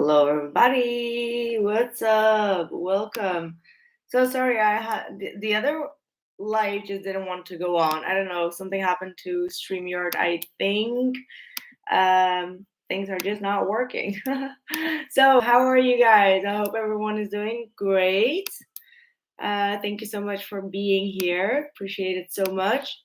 Hello, everybody. What's up? Welcome. So sorry, I had the other live just didn't want to go on. I don't know, something happened to StreamYard. I think things are just not working. So, how are you guys? I hope everyone is doing great. Thank you so much for being here. Appreciate it so much.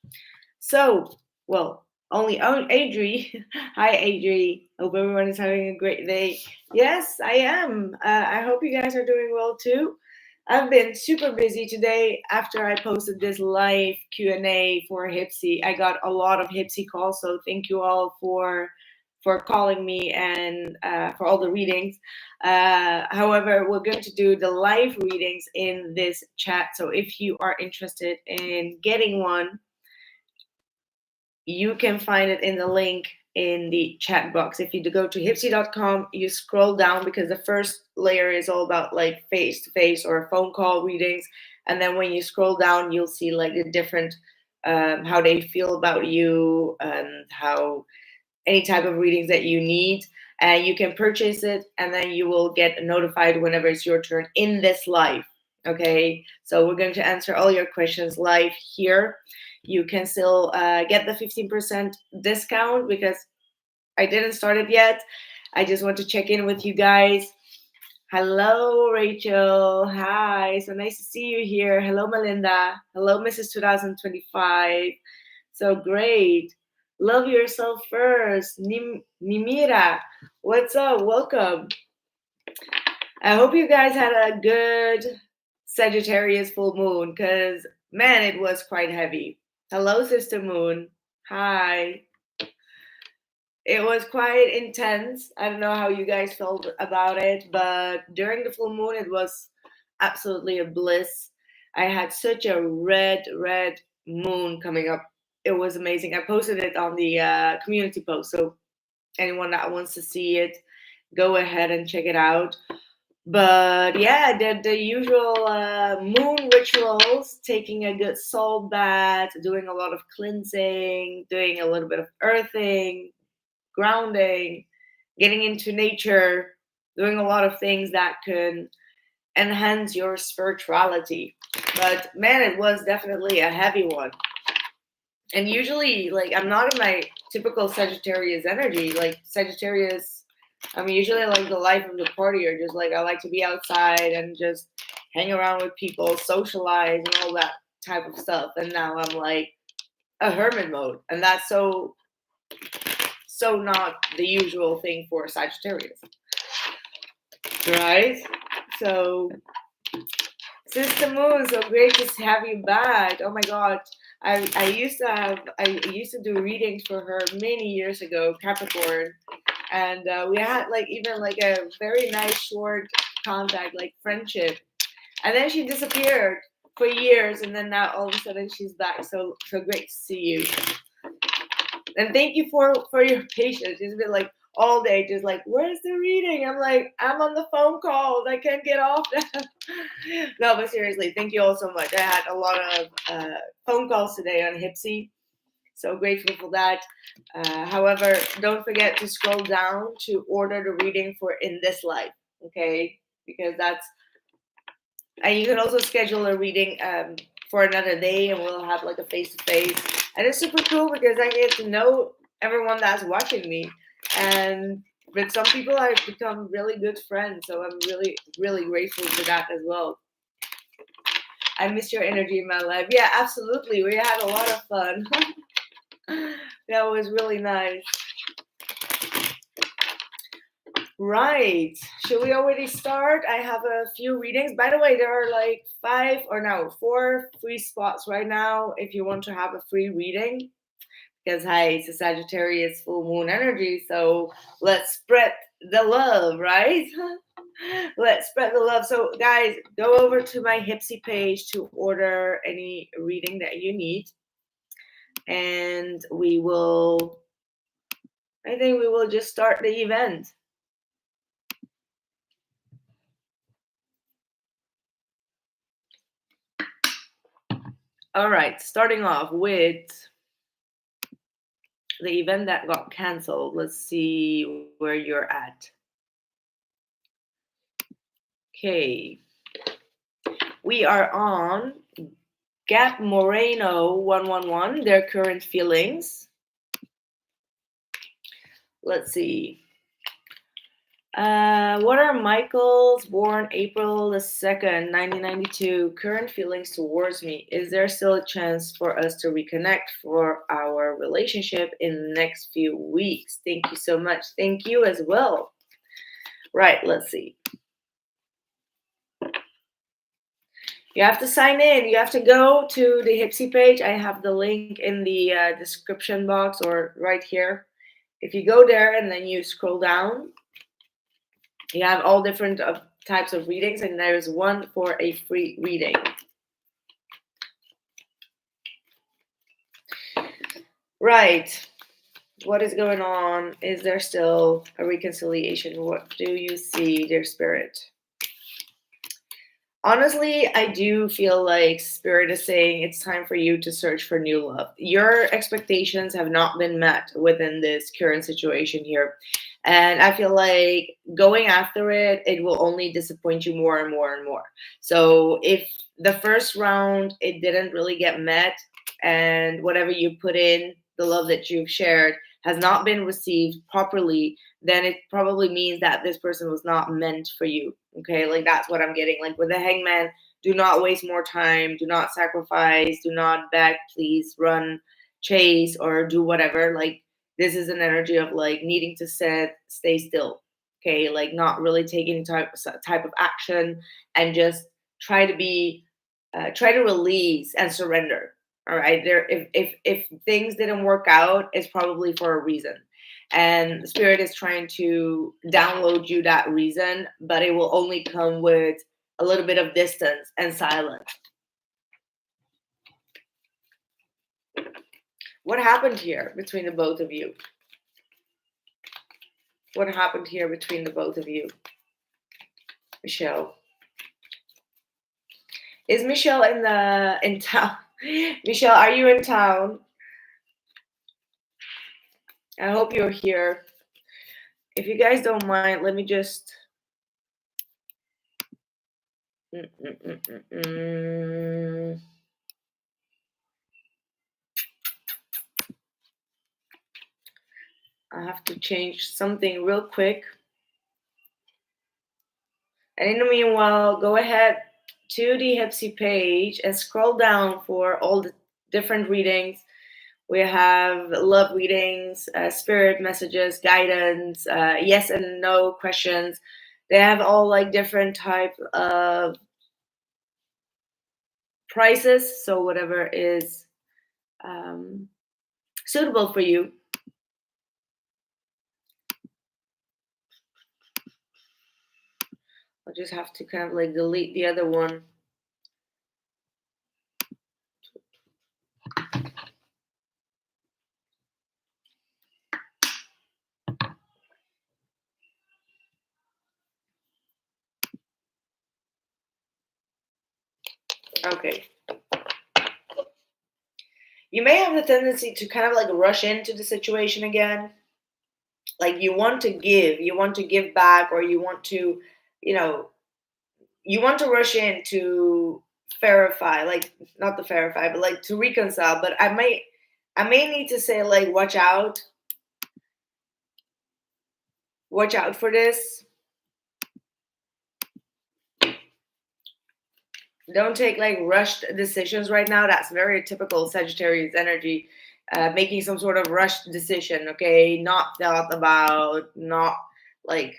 So, well, only Adri. Hi, Adri. Hope everyone is having a great day. Yes, I am. I hope you guys are doing well too. I've been super busy today. After I posted this live Q&A for Hypsee, I got a lot of Hypsee calls. So thank you all for calling me and for all the readings. However, we're going to do the live readings in this chat. So if you are interested in getting one, you can find it in the link in the chat box. If you go to hypsee.com, you scroll down because the first layer is all about like face-to-face or phone call readings. And then when you scroll down, you'll see like the different, how they feel about you and how any type of readings that you need. And you can purchase it and then you will get notified whenever it's your turn in this live. Okay, so we're going to answer all your questions live here. You can still get the 15% discount because I didn't start it yet. I just want to check in with you guys. Hello, Rachel. Hi, so nice to see you here. Hello, Melinda. Hello, Mrs. 2025. So great. Love yourself first. Nimira, what's up? Welcome. I hope you guys had a good Sagittarius full moon because, man, it was quite heavy. Hello, Sister Moon. Hi. It was quite intense. I don't know how you guys felt about it, but during the full moon, it was absolutely a bliss. I had such a red moon coming up. It was amazing. I posted it on the community post, so anyone that wants to see it, go ahead and check it out. But yeah, the usual moon rituals, taking a good salt bath, doing a lot of cleansing, doing a little bit of earthing, grounding, getting into nature, doing a lot of things that can enhance your spirituality. But man, it was definitely a heavy one. And usually, like, I'm not in my typical Sagittarius energy. Like, Sagittarius, I'm usually like the life of the party, or just like I like to be outside and just hang around with people, socialize, and all that type of stuff. And now I'm like a hermit mode, and that's so not the usual thing for Sagittarius, right? So, Sister Moon, so great to have you back. Oh my God. I used to do readings for her many years ago, Capricorn, and we had like even like a very nice short contact, like friendship, and then she disappeared for years, and then now all of a sudden she's back. So great to see you, and thank you for your patience. It's been like all day, just like, where's the reading? I'm like, I'm on the phone calls. I can't get off that. No, but seriously, thank you all so much. I had a lot of phone calls today on Hypsee. So grateful for that. However, don't forget to scroll down to order the reading for in this life, okay? Because that's, and you can also schedule a reading for another day, and we'll have like a face-to-face. And it's super cool because I get to know everyone that's watching me. And with some people, I've become really good friends. So I'm really grateful for that as well. I miss your energy in my life. Yeah, absolutely. We had a lot of fun. That was really nice. Right. Should we already start? I have a few readings. By the way, there are like 4 free spots right now if you want to have a free reading. Because, hey, it's a Sagittarius full moon energy, so let's spread the love, right? Let's spread the love. So, guys, go over to my Hypsee page to order any reading that you need. And I think we will just start the event. All right, starting off with the event that got canceled. Let's see where you're at. Okay. We are on Gap Moreno 111, their current feelings. Let's see. What are Michael's, born April the 2nd, 1992, current feelings towards me? Is there still a chance for us to reconnect for our relationship in the next few weeks? Thank you so much. Thank you as well. Right, let's see. You have to sign in. You have to go to the Hypsee page. I have the link in the description box or right here. If you go there and then you scroll down, you have all different types of readings, and there is one for a free reading. Right. What is going on? Is there still a reconciliation? What do you see, dear Spirit? Honestly, I do feel like Spirit is saying it's time for you to search for new love. Your expectations have not been met within this current situation here. And I feel like going after it, it will only disappoint you more and more and more. So if the first round, it didn't really get met, and whatever you put in, the love that you've shared, has not been received properly, then it probably means that this person was not meant for you. Okay, like that's what I'm getting. Like with the hangman, do not waste more time, do not sacrifice, do not beg, please run, chase, or do whatever. Like this is an energy of like needing to stay still. Okay, like not really take any type of action, and just try to be try to release and surrender. All right, there if things didn't work out, it's probably for a reason, and Spirit is trying to download you that reason, but it will only come with a little bit of distance and silence. What happened here between the both of you? What happened here between the both of you? Michelle. Is Michelle in town? Michelle, are you in town? I hope you're here. If you guys don't mind, let me just I have to change something real quick. And in the meanwhile, go ahead to the Hypsee page and scroll down for all the different readings. We have love readings, spirit messages, guidance, yes and no questions. They have all like different type of prices. So whatever is suitable for you. I'll just have to kind of like delete the other one. Okay. You may have the tendency to kind of like rush into the situation again. Like you want to give back, or you want to, you know, you want to rush in to verify, like not to verify, but like to reconcile. But I may need to say like watch out for this. Don't take like rushed decisions right now. That's very typical Sagittarius energy. Making some sort of rushed decision, okay? Not thought about, not like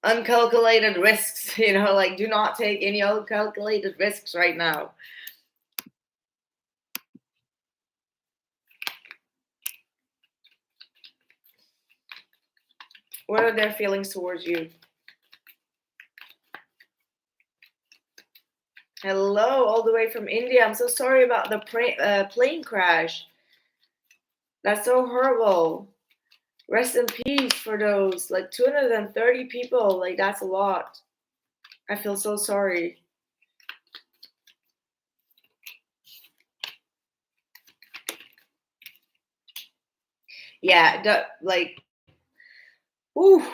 uncalculated risks, like do not take any uncalculated risks right now. What are their feelings towards you? Hello, all the way from India. I'm so sorry about the plane crash. That's so horrible. Rest in peace for those, like 230 people. Like that's a lot. I feel so sorry. Yeah, like, ooh,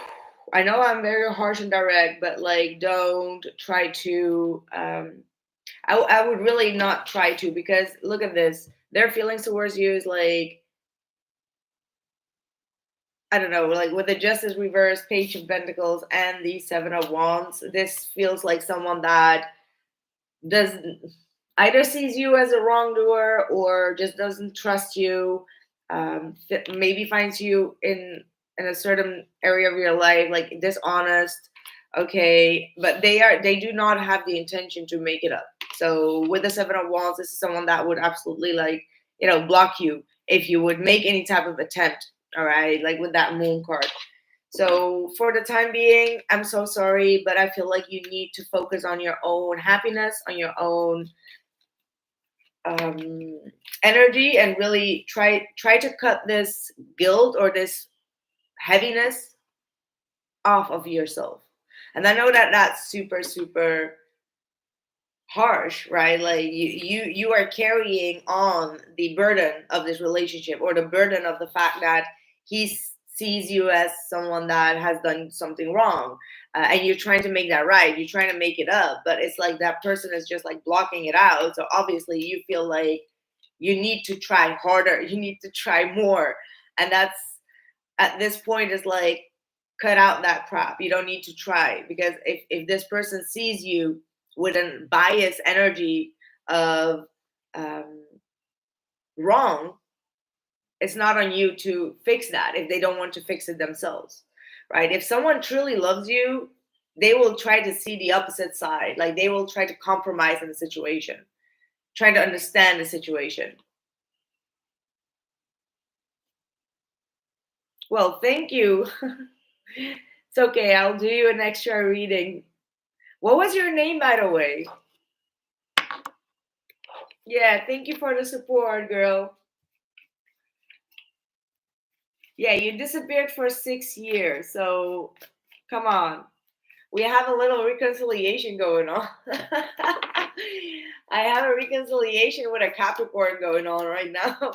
I know I'm very harsh and direct, but like, don't try to. I would really not try to, because look at this. Their feelings towards you is like, I don't know, like with the Justice reverse, Page of Pentacles, and the Seven of Wands. This feels like someone that doesn't either sees you as a wrongdoer or just doesn't trust you. Maybe finds you in a certain area of your life like dishonest. Okay, but they do not have the intention to make it up. So with the Seven of Wands, this is someone that would absolutely, like, block you if you would make any type of attempt. All right, like with that Moon card. So for the time being, I'm so sorry, but I feel like you need to focus on your own happiness, on your own um, energy, and really try to cut this guilt or this heaviness off of yourself. And I know that that's super super harsh, right? Like you are carrying on the burden of this relationship, or the burden of the fact that he sees you as someone that has done something wrong, and you're trying to make that right, you're trying to make it up, but it's like that person is just like blocking it out. So obviously you feel like you need to try harder, you need to try more. And that's, at this point, is like, cut out that crap. You don't need to try, because if this person sees you with a biased energy of um, wrong, it's not on you to fix that if they don't want to fix it themselves, right? If someone truly loves you, they will try to see the opposite side. Like, they will try to compromise in the situation, try to understand the situation. Well, thank you. It's okay. I'll do you an extra reading. What was your name, by the way? Yeah, thank you for the support, girl. Yeah, you disappeared for 6 years, so come on. We have a little reconciliation going on. I have a reconciliation with a Capricorn going on right now.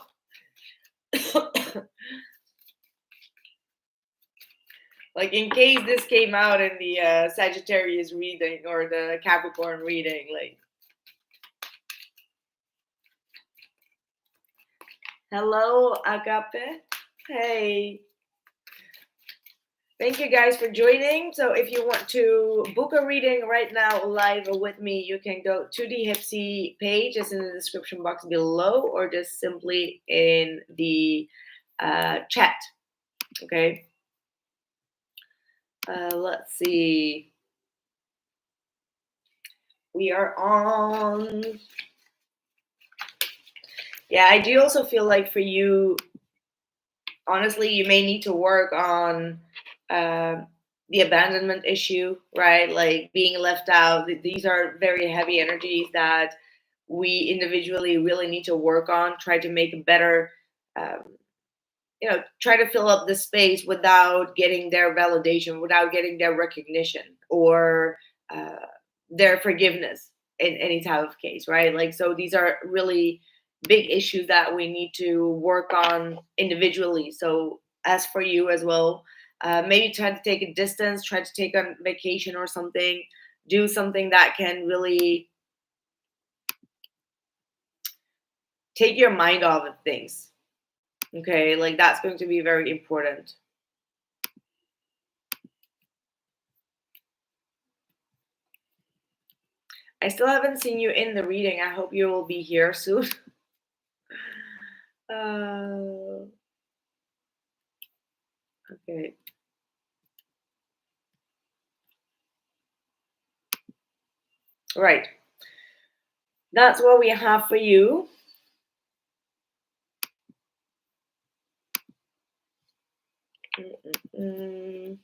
Like, in case this came out in the Sagittarius reading or the Capricorn reading, like. Hello, Agape. Hey. Thank you guys for joining. So if you want to book a reading right now live with me, you can go to the Hypsee page. It's in the description box below, or just simply in the chat. Okay. Let's see. We are on. Yeah, I do also feel like for you, honestly, you may need to work on the abandonment issue, right? Like being left out. These are very heavy energies that we individually really need to work on, try to make a better, um, try to fill up the space without getting their validation, without getting their recognition, or uh, their forgiveness in any type of case, right? Like, so these are really big issues that we need to work on individually. So as for you as well, maybe try to take a distance, try to take a vacation or something, do something that can really take your mind off of things. Okay, like that's going to be very important. I still haven't seen you in the reading. I hope you will be here soon. Okay. Right. That's what we have for you. Mm-mm-mm.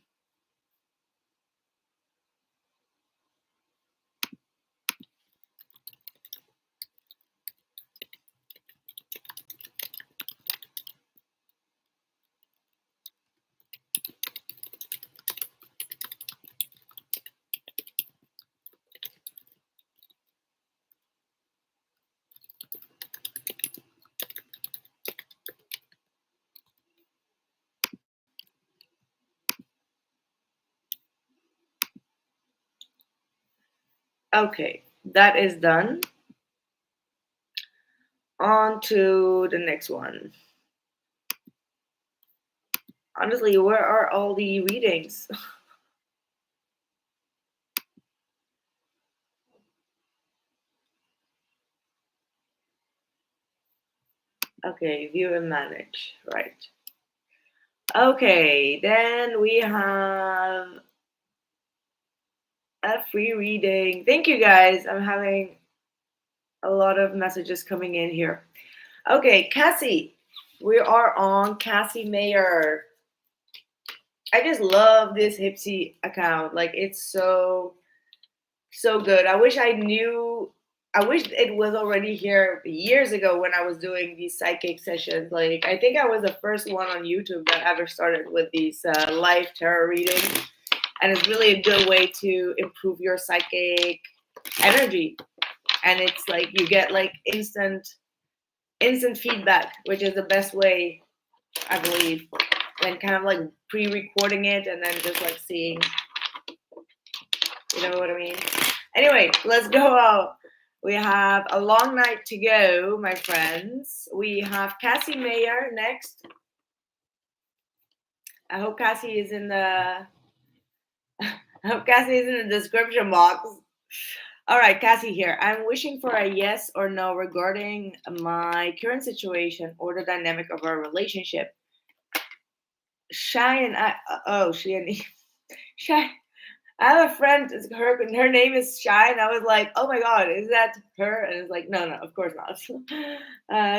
Okay, that is done. On to the next one. Honestly, where are all the readings? Okay, view and manage. Right. Okay, then we have a free reading. Thank you guys. I'm having a lot of messages coming in here. Okay, Cassie. We are on Cassie Mayer. I just love this Hypsee account. Like it's so good. I wish it was already here years ago when I was doing these psychic sessions. Like I think I was the first one on YouTube that ever started with these live tarot readings, and it's really a good way to improve your psychic energy. And it's like you get like instant feedback, which is the best way, I believe, than kind of like pre-recording it and then just like seeing, you know what I mean? Anyway, let's go out. We have a long night to go, my friends. We have Cassie Mayer next. I hope Cassie is in the I hope Cassie is in the description box. All right, Cassie here. I'm wishing for a yes or no regarding my current situation or the dynamic of our relationship. Shy and I, she and Shy. I have a friend. Her name is Shy, and I was like, "Oh my God, is that her?" And it's like, "No, no, of course not."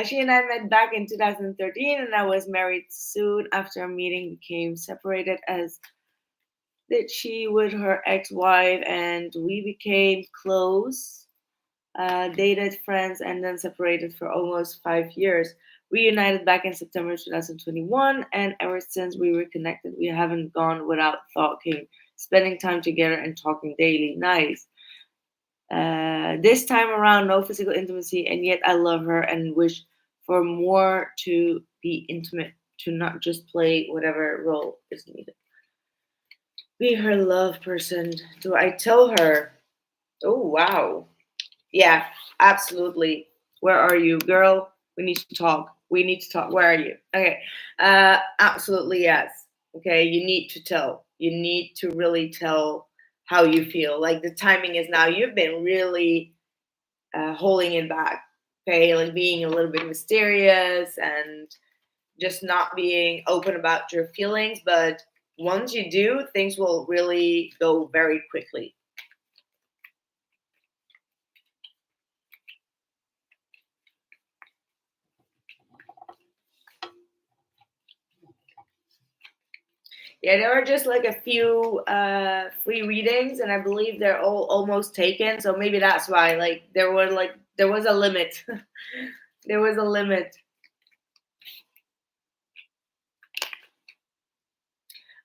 She and I met back in 2013, and I was married soon after a meeting. Became separated as did she with her ex-wife, and we became close. Dated friends, and then separated for almost 5 years. Reunited back in September 2021, and ever since we reconnected, we haven't gone without talking, spending time together and talking daily. Nice. This time around, no physical intimacy, and yet I love her and wish for more to be intimate, to not just play whatever role is needed. Be her love person. Do I tell her? Oh, wow. Yeah, absolutely. Where are you, girl? We need to talk. We need to talk. Where are you? Okay. Absolutely yes. Okay, you need to tell. You need to really tell how you feel. Like the timing is now. You've been really holding it back. Okay, like being a little bit mysterious and just not being open about your feelings. But once you do, things will really go very quickly. Yeah, there are just like a few free readings, and I believe they're all almost taken. So maybe that's why. There was a limit. There was a limit.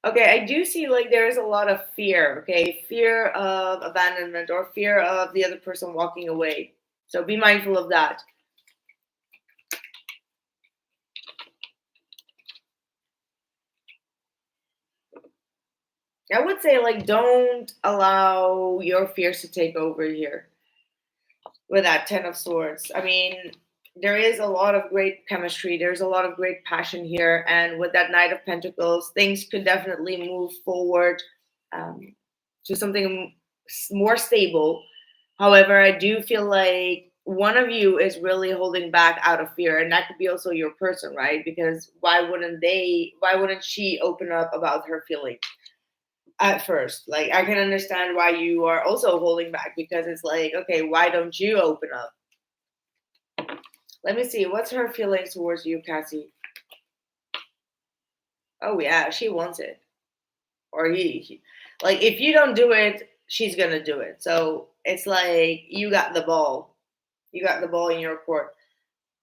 Okay, I do see like there is a lot of fear. Okay, fear of abandonment or fear of the other person walking away. So be mindful of that. I would say like don't allow your fears to take over here with that 10 of swords. I mean, there is a lot of great chemistry, there's a lot of great passion here, and with that knight of pentacles things could definitely move forward um, to something more stable. However, I do feel like one of you is really holding back out of fear, and that could be also your person, right? Because why wouldn't she open up about her feelings at first? Like I can understand why you are also holding back, because it's like, okay, why don't you open up? Let me see. What's her feelings towards you, Cassie? Oh yeah, she wants it, or like if you don't do it, she's gonna do it. So it's like you got the ball. You got the ball in your court.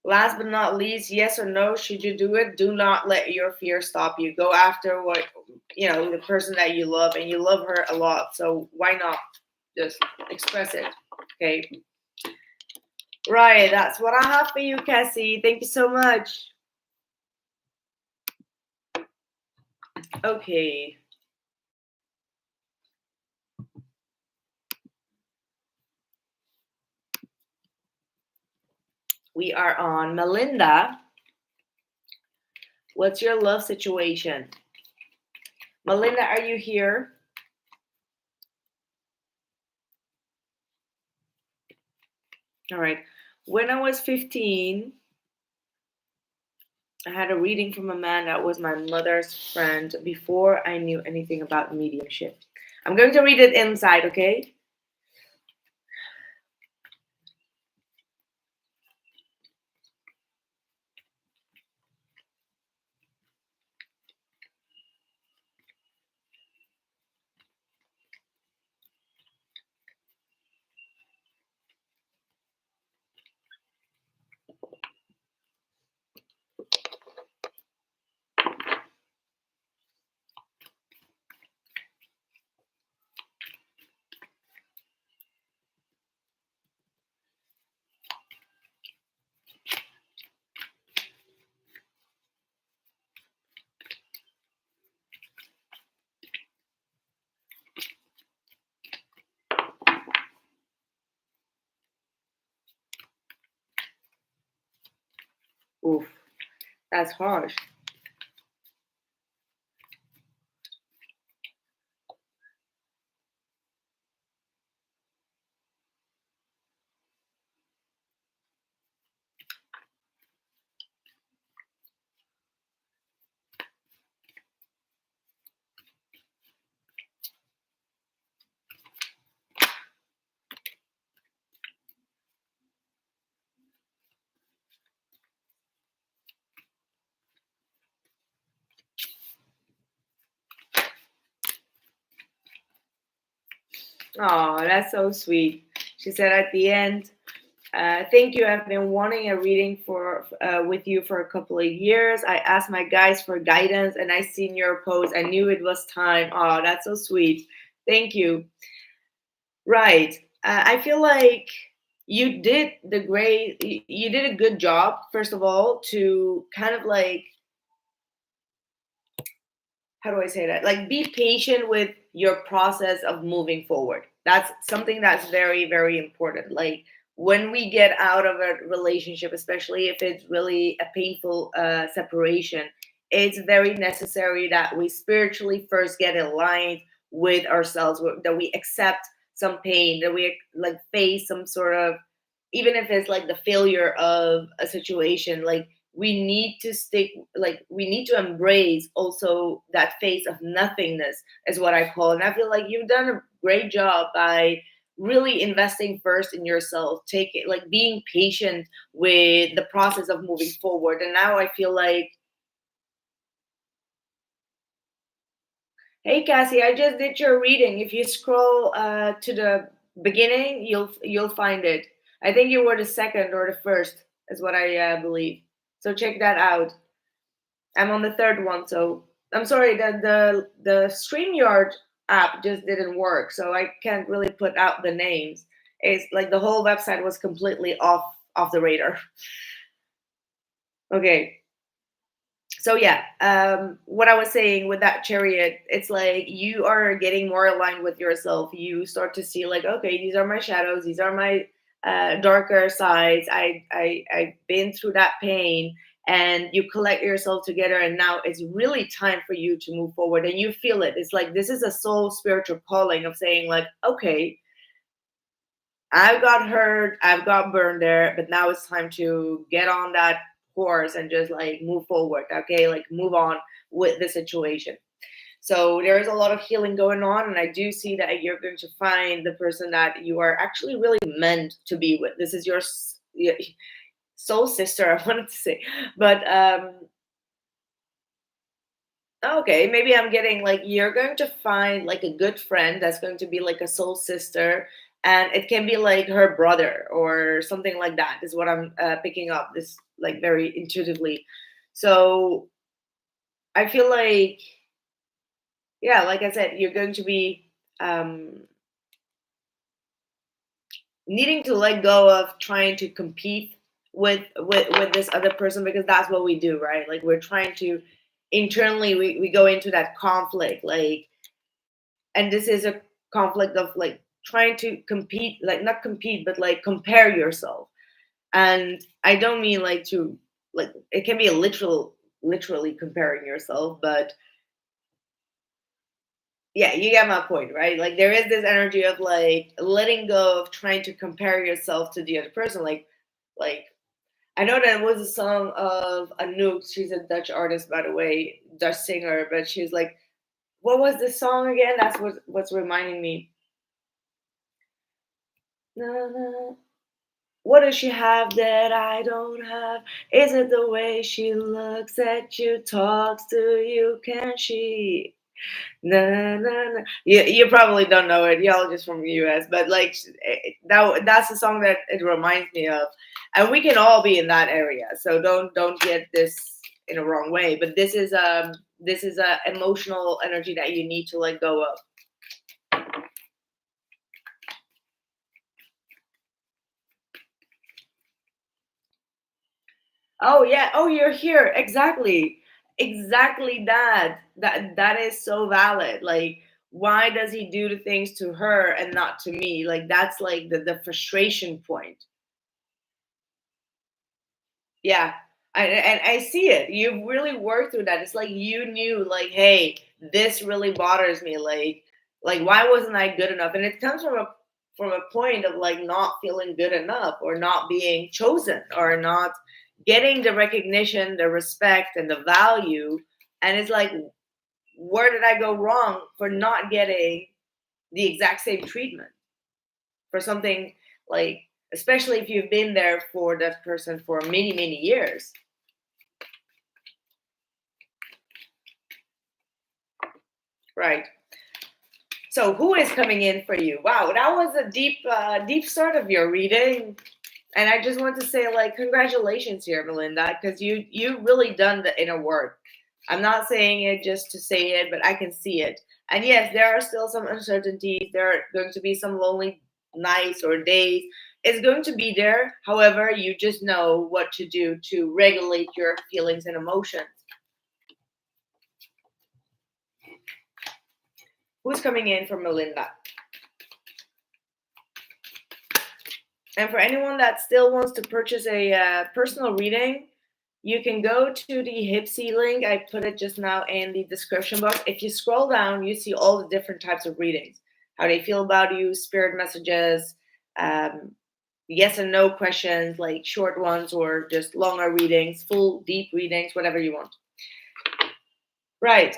Last but not least, yes or no, should you do it? Do not let your fear stop you. Go after what the person that you love, and you love her a lot. So why not just express it? Okay. Right, that's what I have for you, Cassie. Thank you so much. Okay. We are on Melinda. What's your love situation? Melinda, are you here? All right. When I was 15, I had a reading from a man that was my mother's friend before I knew anything about mediumship. I'm going to read it inside, okay? Oof, that's harsh. Oh, that's so sweet. She said at the end, thank you. I've been wanting a reading for with you for a couple of years. I asked my guys for guidance, and I seen your post. I knew it was time. Oh, that's so sweet. Thank you. Right. I feel like you did the great. You did a good job. First of all, to kind of like, how do I say that? Like, be patient with your process of moving forward. That's something that's very, very important. Like, when we get out of a relationship, especially if it's really a painful separation, it's very necessary that we spiritually first get aligned with ourselves, that we accept some pain, that we like face some sort of, even if it's like the failure of a situation, like we need to stick, like we need to embrace also that phase of nothingness, is what I call it. And I feel like you've done a great job by really investing first in yourself, take it like being patient with the process of moving forward. And now I feel like, hey Cassie, I just did your reading. If you scroll to the beginning, you'll find it. I think you were the second or the first, is what I believe. So check that out. I'm on the third one, so I'm sorry that the StreamYard app just didn't work, so I can't really put out the names. It's like the whole website was completely off the radar. Okay, so yeah, what I was saying with that chariot, it's like you are getting more aligned with yourself. You start to see like, okay, these are my shadows, these are my darker sides. I've been through that pain, and you collect yourself together, and now it's really time for you to move forward, and you feel it. It's like this is a soul spiritual calling of saying like, okay, I've got hurt, I've got burned there, but now it's time to get on that horse and just like move forward. Okay, like move on with the situation. So there is a lot of healing going on, and I do see that you're going to find the person that you are actually really meant to be with. This is your soul sister, I wanted to say, but okay, maybe I'm getting like you're going to find like a good friend that's going to be like a soul sister, and it can be like her brother or something like that. Is what I'm picking up this like very intuitively. So I feel like, yeah, like I said, you're going to be needing to let go of trying to compete with this other person, because that's what we do, right? Like we're trying to internally, we go into that conflict, like, and this is a conflict of like trying to compete, like not compete but like compare yourself. And I don't mean like to, like, it can be a literally comparing yourself, but yeah, you get my point, right? Like there is this energy of like letting go of trying to compare yourself to the other person. Like I know that was a song of Anouk. She's a Dutch artist, by the way, Dutch singer. But she's like, what was the song again? That's what's reminding me. Na, na. What does she have that I don't have? Is it the way she looks at you, talks to you? Can she? Na, na, na. You probably don't know it. Y'all just from the US, but like that's the song that it reminds me of, and we can all be in that area. So don't get this in a wrong way. But this is a emotional energy that you need to let go of. Oh yeah. Oh, you're here. Exactly. Exactly that. That is so valid. Like, why does he do the things to her and not to me? Like that's like the frustration point. Yeah. And I see it. You've really worked through that. It's like you knew, like, hey, this really bothers me. Like why wasn't I good enough? And it comes from a point of like not feeling good enough or not being chosen or not getting the recognition, the respect, and the value. And it's like, where did I go wrong for not getting the exact same treatment for something like, especially if you've been there for that person for many, many years. Right. So who is coming in for you? Wow, that was a deep start of your reading. And I just want to say, like, congratulations here, Melinda, because you really done the inner work. I'm not saying it just to say it, but I can see it. And yes, there are still some uncertainties. There are going to be some lonely nights or days. It's going to be there. However, you just know what to do to regulate your feelings and emotions. Who's coming in for Melinda? And for anyone that still wants to purchase a personal reading, you can go to the Hypsee link. I put it just now in the description box. If you scroll down, you see all the different types of readings, how they feel about you, spirit messages, um, yes and no questions, like short ones or just longer readings, full deep readings, whatever you want. Right.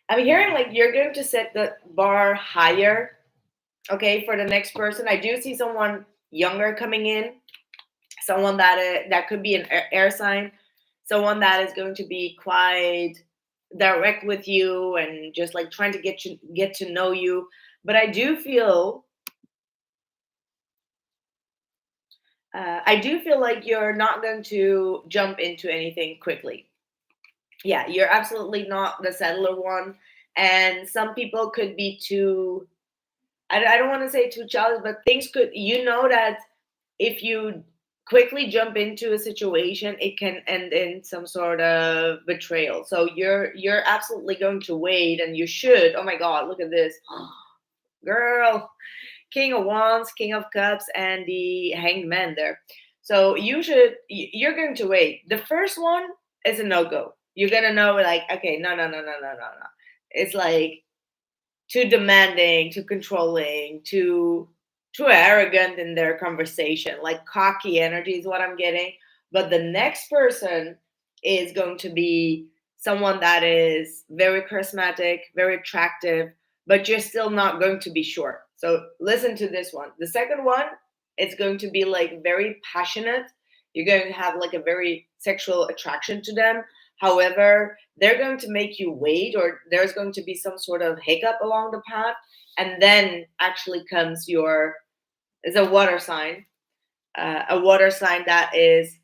I'm hearing like you're going to set the bar higher, okay, for the next person. I do see someone younger coming in, someone that could be an air sign, someone that is going to be quite direct with you and just like trying to get to know you. But I do feel like you're not going to jump into anything quickly. Yeah, you're absolutely not the settler one. And some people could be too, I don't want to say too childish, but things could, you know, that if you quickly jump into a situation, it can end in some sort of betrayal. So you're absolutely going to wait, and you should. Oh my God, look at this, girl! King of Wands, King of Cups, and the Hanged Man there. So you're going to wait. The first one is a no go. You're gonna know, like, okay, no, no, no, no, no, no, no. It's like too demanding, too controlling, too arrogant in their conversation. Like cocky energy is what I'm getting. But the next person is going to be someone that is very charismatic, very attractive, but you're still not going to be sure. So listen to this one. The second one, it's going to be like very passionate. You're going to have like a very sexual attraction to them. However, they're going to make you wait, or there's going to be some sort of hiccup along the path. And then actually comes your, is a water sign that is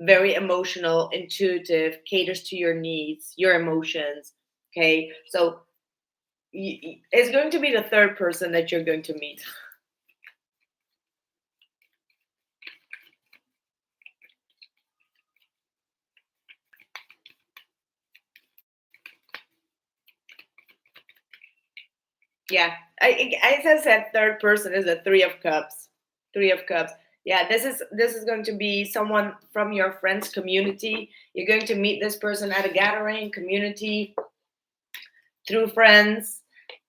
very emotional, intuitive, caters to your needs, your emotions. Okay. So it's going to be the third person that you're going to meet. Yeah, as I said, third person is a Three of Cups. Three of Cups. Yeah, this is going to be someone from your friends community. You're going to meet this person at a gathering community through friends.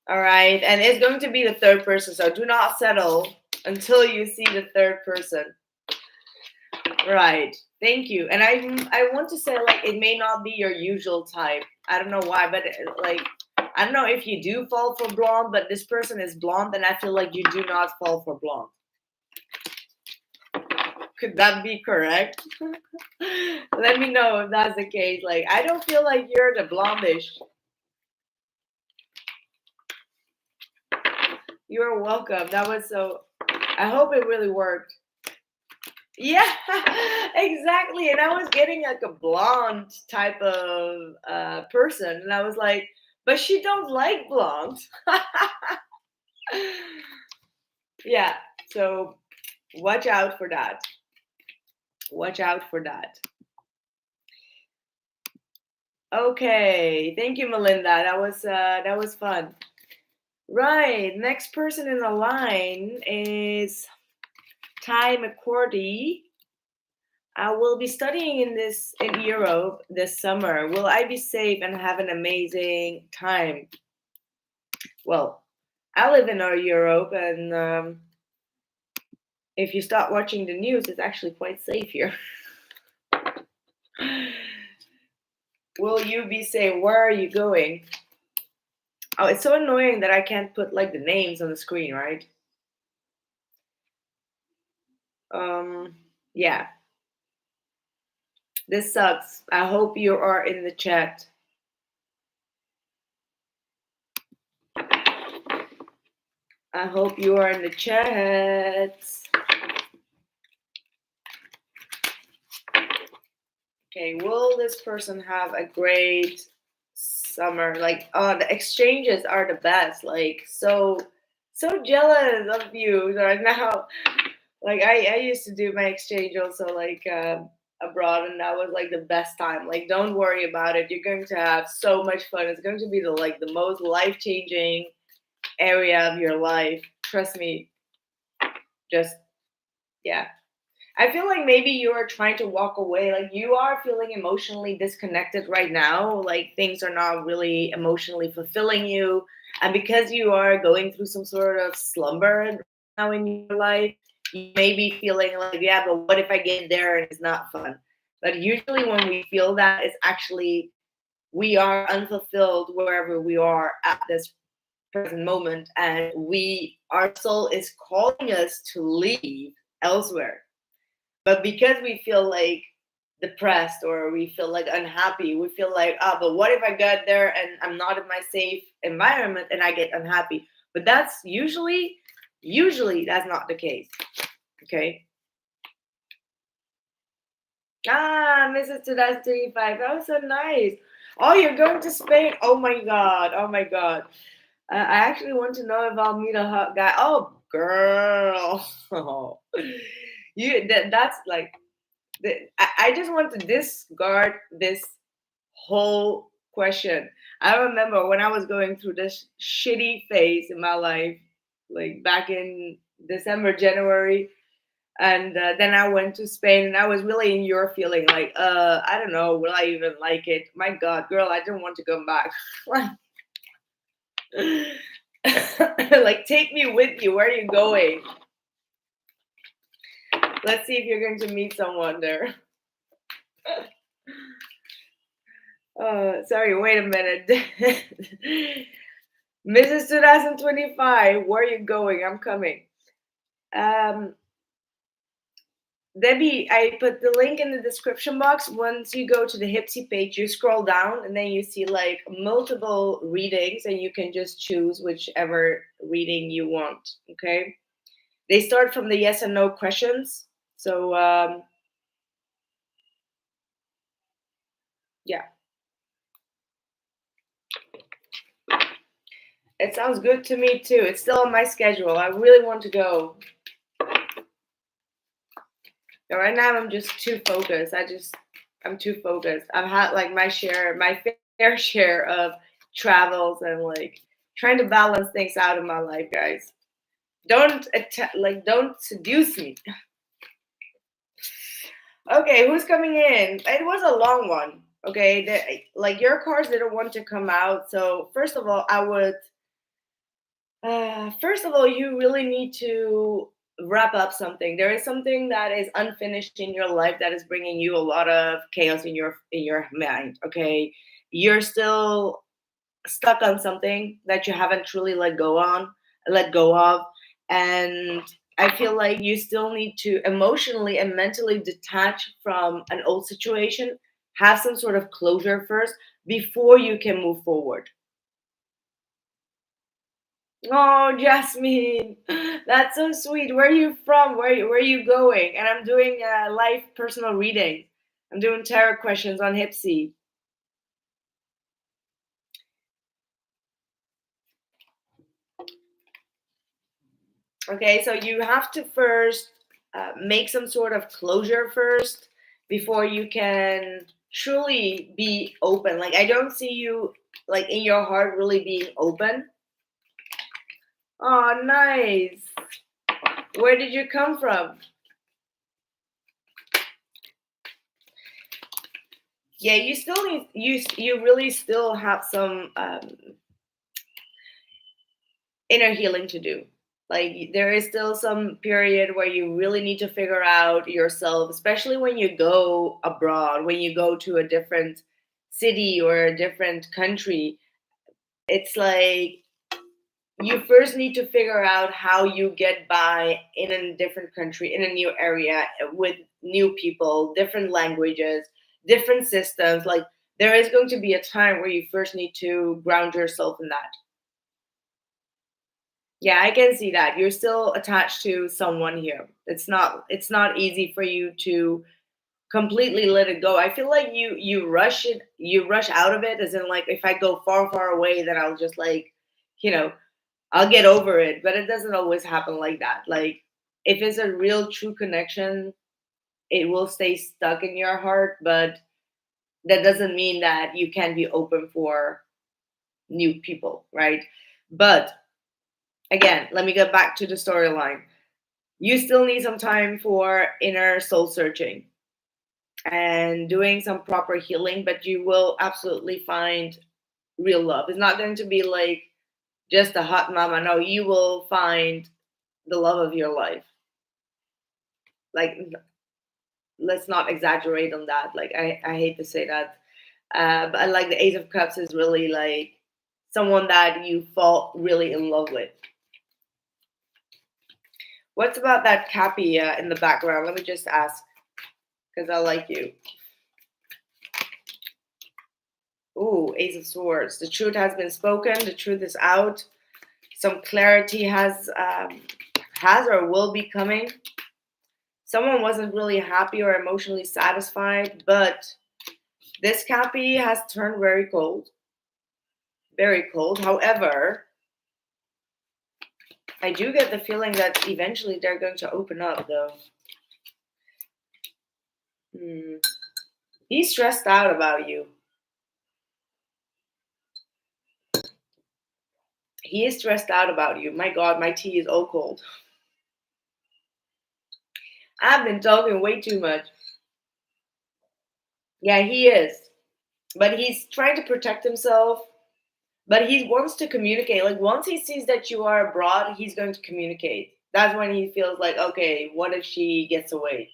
All right, and it's going to be the third person. So do not settle until you see the third person. Right. Thank you. And I want to say, like, it may not be your usual type. I don't know why, but like, I don't know if you do fall for blonde, but this person is blonde, and I feel like you do not fall for blonde. Could that be correct? Let me know if that's the case. Like, I don't feel like you're the blondish. You're welcome. That was so. I hope it really worked. Yeah, exactly. And I was getting like a blonde type of person, and I was like, but she don't like blonde. Yeah, so watch out for that. Watch out for that. Okay, thank you, Melinda. That was fun. Right, next person in the line is Ty McCordy. I will be studying in Europe this summer. Will I be safe and have an amazing time? Well, I live in Europe, and if you start watching the news, it's actually quite safe here. Will you be safe? Where are you going? Oh, it's so annoying that I can't put like the names on the screen, right? Yeah. This sucks. I hope you are in the chat. I hope you are in the chat. Okay, will this person have a great summer? Like, oh, the exchanges are the best. Like, so jealous of you right now. Like, I used to do my exchange also, like, abroad, and that was like the best time. Like, don't worry about it. You're going to have so much fun. It's going to be the most life-changing area of your life. Trust me. Just, yeah. I feel like maybe you are trying to walk away. Like, you are feeling emotionally disconnected right now. Like, things are not really emotionally fulfilling you. And because you are going through some sort of slumber now in your life, you may be feeling like, yeah, but what if I get there and it's not fun? But usually when we feel that, it's actually we are unfulfilled wherever we are at this present moment, and our soul is calling us to leave elsewhere. But because we feel like depressed or we feel like unhappy, we feel like, oh, but what if I get there and I'm not in my safe environment and I get unhappy? But that's usually that's not the case. Okay. Ah, Mrs. 2035. That was so nice. Oh, you're going to Spain. Oh my God. Oh my God. I actually want to know if I'll meet a hot guy. Oh, girl. That's like, I just want to discard this whole question. I remember when I was going through this shitty phase in my life, like back in December, January, and then I went to Spain, and I was really in your feeling, like, I don't know, will I even like it? My God, girl, I didn't want to come back. Like, take me with you. Where are you going? Let's see if you're going to meet someone there. Sorry, wait a minute. Mrs. 2025, where are you going? I'm coming. Debbie, I put the link in the description box. Once you go to the Hypsee page, you scroll down and then you see like multiple readings, and you can just choose whichever reading you want. Okay. They start from the yes and no questions. So, yeah. It sounds good to me too. It's still on my schedule. I really want to go. But right now I'm just too focused. I'm too focused. I've had like my fair share of travels and like Trying to balance things out in my life, guys. Don't seduce me. Okay, who's coming in? It was a long one. Okay, like your cards didn't want to come out. So first of all, first of all, you really need to wrap up something. There is something that is unfinished in your life that is bringing you a lot of chaos in your mind. Okay, you're still stuck on something that you haven't truly let go of, and I feel like you still need to emotionally and mentally detach from an old situation, have some sort of closure first before you can move forward. Oh, Jasmine, that's so sweet. Where are you from? Where are you going? And I'm doing a live personal reading. I'm doing tarot questions on Hypsee. Okay, so you have to first make some sort of closure first before you can truly be open. Like, I don't see you, like, in your heart really being open. Oh, nice. Where did you come from? Yeah, you still need you really still have some inner healing to do. Like, there is still some period where you really need to figure out yourself, especially when you go abroad, when you go to a different city or a different country. It's like you first need to figure out how you get by in a different country, in a new area, with new people, different languages, different systems. Like, there is going to be a time where you first need to ground yourself in that. Yeah, I can see that. You're still attached to someone here. It's not easy for you to completely let it go. I feel like you rush out of it, as in, like, if I go far, far away, then I'll just, like, you know, I'll get over it. But it doesn't always happen like that. Like, if it's a real true connection, it will stay stuck in your heart, but that doesn't mean that you can be open for new people, right? But again, let me get back to the storyline. You still need some time for inner soul searching and doing some proper healing, but you will absolutely find real love. It's not going to be like just a hot mama. No, you will find the love of your life. Like, let's not exaggerate on that. Like, I hate to say that. But I like the Ace of Cups is really like someone that you fall really in love with. What's about that Cappy in the background? Let me just ask, because I like you. Ooh, Ace of Swords. The truth has been spoken. The truth is out. Some clarity has or will be coming. Someone wasn't really happy or emotionally satisfied, but this Cappy has turned very cold. Very cold. However, I do get the feeling that eventually they're going to open up, though. He's stressed out about you. He is stressed out about you. My God, my tea is all cold. I've been talking way too much. Yeah, he is. But he's trying to protect himself. But he wants to communicate. Like, once he sees that you are abroad, he's going to communicate. That's when he feels like, okay, what if she gets away?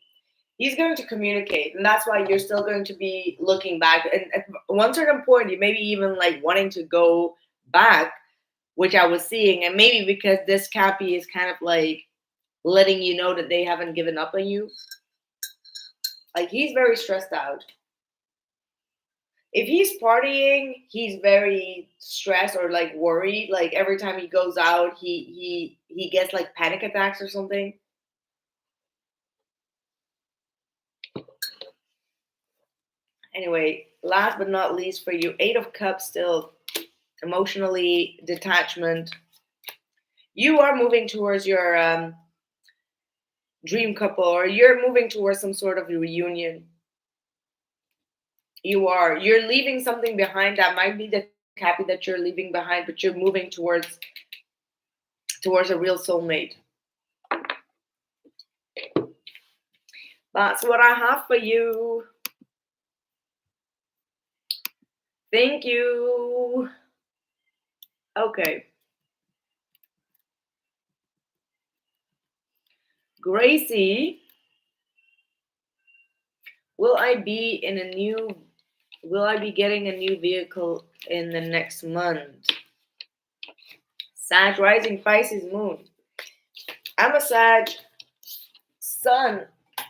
He's going to communicate. And that's why you're still going to be looking back. And at one certain point, you maybe even like wanting to go back, which I was seeing. And maybe because this Cappy is kind of like letting you know that they haven't given up on you. Like, he's very stressed out. If he's partying, he's very stressed or like worried. Like, every time he goes out, he gets like panic attacks or something. Anyway, last but not least for you, Eight of Cups, still emotionally detachment. You are moving towards your dream couple, or you're moving towards some sort of reunion. You're leaving something behind that might be the Cappy that you're leaving behind, but you're moving towards a real soulmate. That's what I have for you. Thank you. Okay. Gracie, will I be getting a new vehicle in the next month? Sag rising Pisces moon. I'm a Sag sun,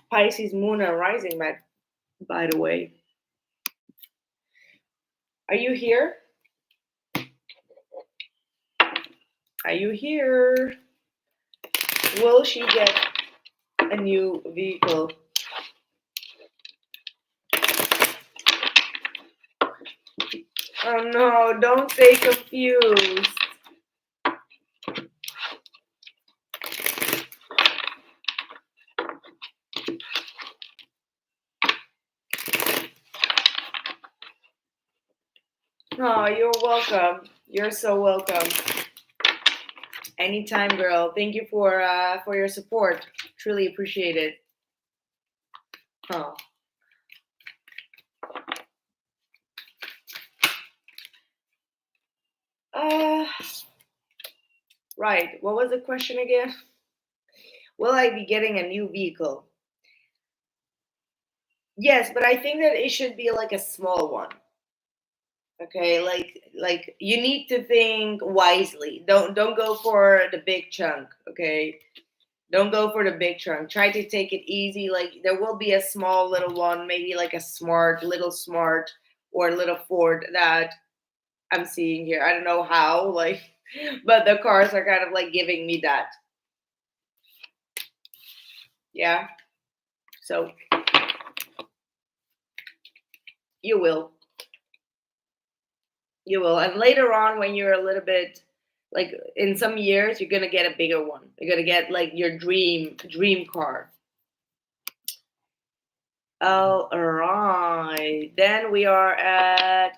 Pisces moon and rising, by the way. Are you here? Are you here? Will she get a new vehicle? Oh no, don't stay confused. Oh, you're welcome. You're so welcome. Anytime, girl. Thank you for your support. Truly appreciate it. Oh. Right. What was the question again? Will I be getting a new vehicle? Yes, but I think that it should be like a small one. Okay, like you need to think wisely. Don't go for the big chunk, okay? Don't go for the big chunk. Try to take it easy. Like there will be a small little one, maybe like a smart or little Ford that I'm seeing here. I don't know how, like, but the cars are kind of like giving me that. Yeah. So you will. You will. And later on, when you're a little bit, like in some years, you're gonna get a bigger one. You're gonna get like your dream car. All right. Then we are at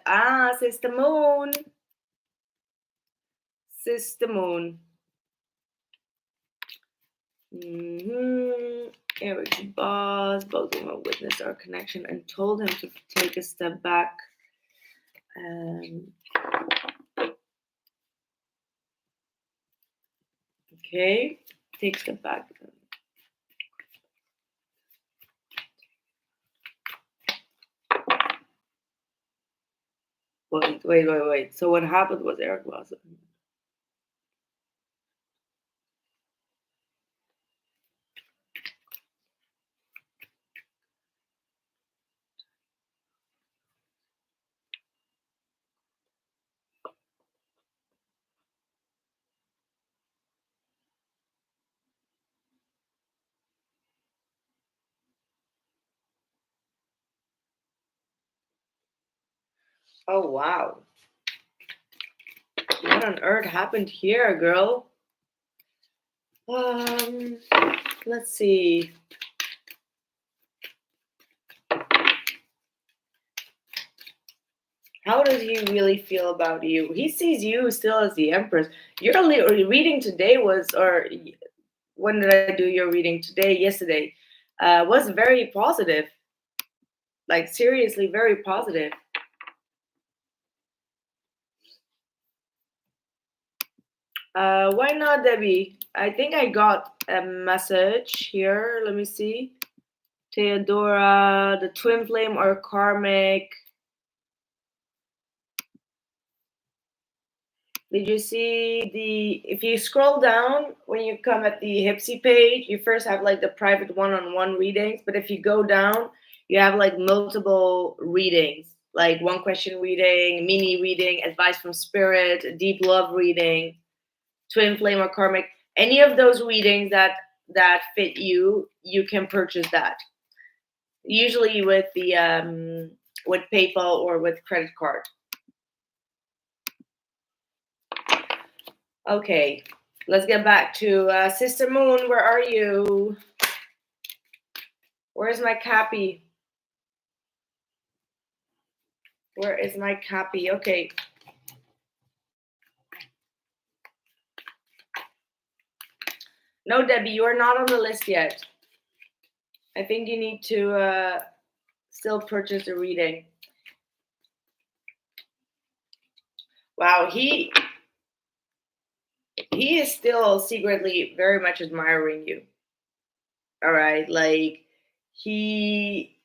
Sister Moon. Sister Moon. Eric's boss, both of them witnessed our connection and told him to take a step back. Okay, take a step back. Wait. So what happened was Eric was. Oh wow. What on earth happened here, girl? Let's see. How does he really feel about you? He sees you still as the Empress. Your reading today when did I do your reading today? Yesterday. Was very positive. Like seriously, very positive. Why not, Debbie? I think I got a message here. Let me see. Theodora, the twin flame or karmic. Did you see if you scroll down, when you come at the Hypsee page, you first have like the private one-on-one readings. But if you go down, you have like multiple readings, like one question reading, mini reading, advice from spirit, deep love reading, twin flame or karmic. Any of those readings that fit you, you can purchase that. Usually with the with PayPal or with credit card. Okay, let's get back to Sister Moon. Where are you? Where's my copy? Where is my copy? Okay. No, Debbie, you are not on the list yet. I think you need to still purchase a reading. Wow, he is still secretly very much admiring you. All right, like he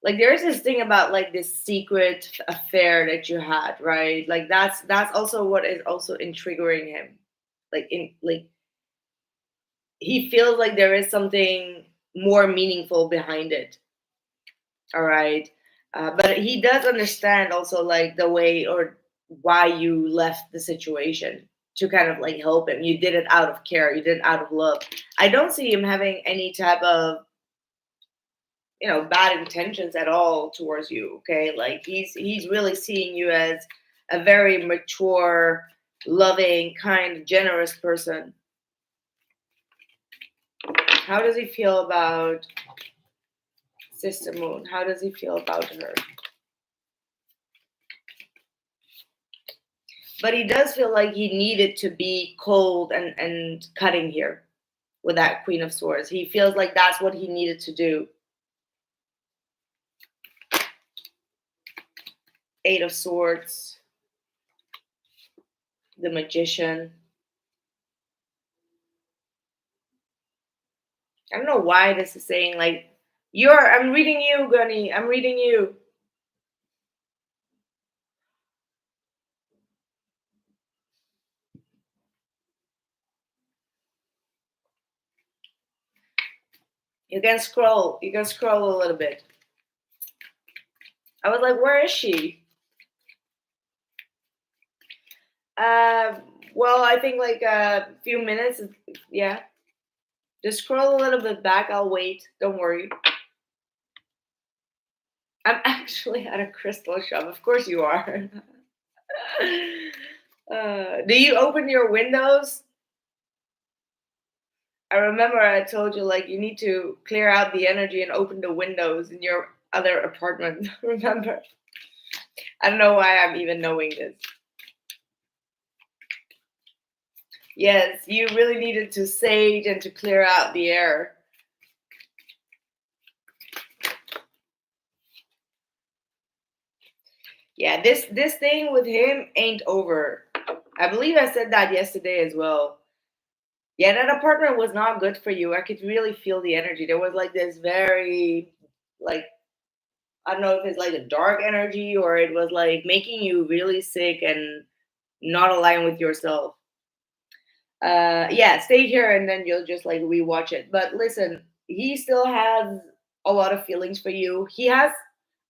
like there's this thing about like this secret affair that you had, right? Like that's also what is also intriguing him. Like he feels like there is something more meaningful behind it. All right. But he does understand also like the way or why you left the situation to kind of like help him. You did it out of care, you did it out of love. I don't see him having any type of bad intentions at all towards you. Okay, like he's really seeing you as a very mature, loving, kind, generous person. How does he feel about Sister Moon? How does he feel about her? But he does feel like he needed to be cold and cutting here with that Queen of Swords. He feels like that's what he needed to do. Eight of Swords, the Magician. I don't know why this is saying like I'm reading you, Gunny. I'm reading you. You can scroll. You can scroll a little bit. I was like, where is she? Uh, well, I think like a few minutes. Yeah. Just scroll a little bit back. I'll wait. Don't worry. I'm actually at a crystal shop. Of course you are. Do you open your windows? I remember I told you like you need to clear out the energy and open the windows in your other apartment. Remember? I don't know why I'm even knowing this. Yes, you really needed to sage and to clear out the air. Yeah, this thing with him ain't over. I believe I said that yesterday as well. Yeah, that apartment was not good for you. I could really feel the energy. There was like this very like I don't know if it's like a dark energy or it was like making you really sick and not aligned with yourself. Yeah, stay here and then you'll just like rewatch it. But listen, he still has a lot of feelings for you. He has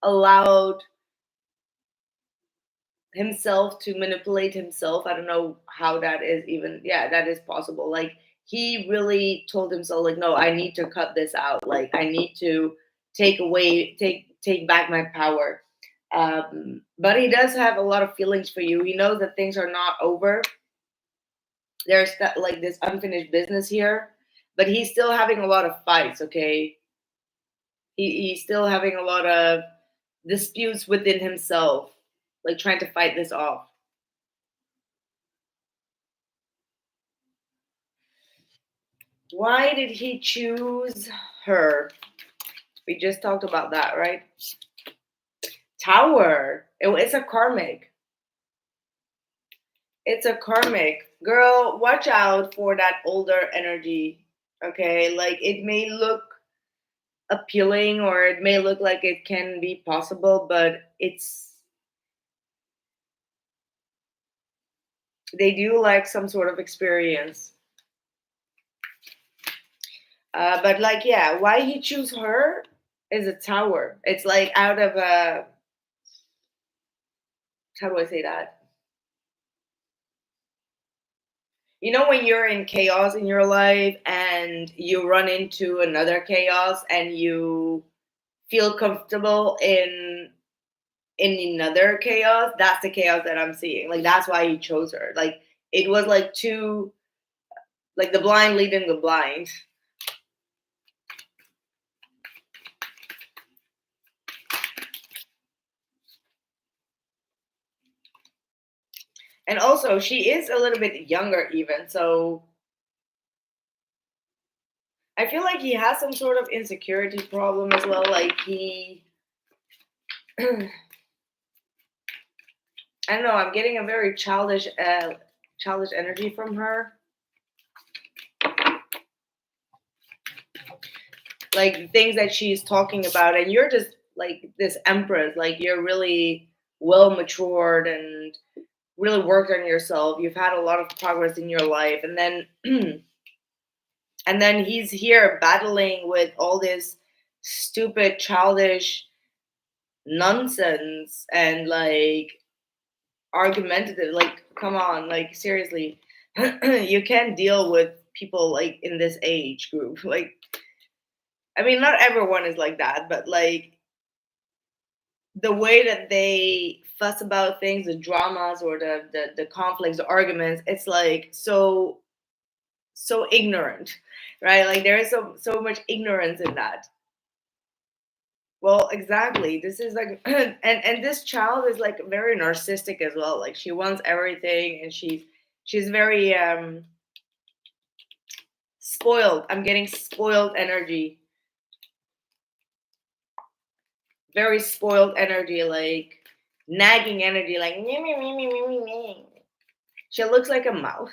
allowed himself to manipulate himself. I don't know how that is even, yeah, that is possible. Like he really told himself like, no, I need to cut this out. Like I need to take back my power. But he does have a lot of feelings for you. He knows that things are not over. There's that like this unfinished business here, but he's still having a lot of fights. Okay, he's still having a lot of disputes within himself, like trying to fight this off. Why did he choose her? We just talked about that, right? Tower. It's a karmic. It's a karmic. Girl, watch out for that older energy. Okay, like it may look appealing or it may look like it can be possible, but they do like some sort of experience. But like, yeah, why he choose her is a tower. It's like out of a, how do I say that? You know, when you're in chaos in your life and you run into another chaos and you feel comfortable in another chaos, that's the chaos that I'm seeing. Like that's why he chose her. Like it was like two, like the blind leading the blind. And also, she is a little bit younger, even. So I feel like he has some sort of insecurity problem as well. Like he, I don't know. I'm getting a very childish energy from her. Like the things that she's talking about, and you're just like this empress. Like you're really well matured and really worked on yourself. You've had a lot of progress in your life, and then and then he's here battling with all this stupid, childish nonsense and like argumentative. Like, come on, like seriously, you can't deal with people like in this age group. Like, I mean, not everyone is like that, but like the way that they fuss about things, the dramas or the conflicts, the arguments, it's like so ignorant, right? Like there is so much ignorance in that. Well, exactly. This is like, and this child is like very narcissistic as well. Like she wants everything, and she's very spoiled. I'm getting spoiled energy, very spoiled energy, like nagging energy, like me me me me me me me. She looks like a mouse.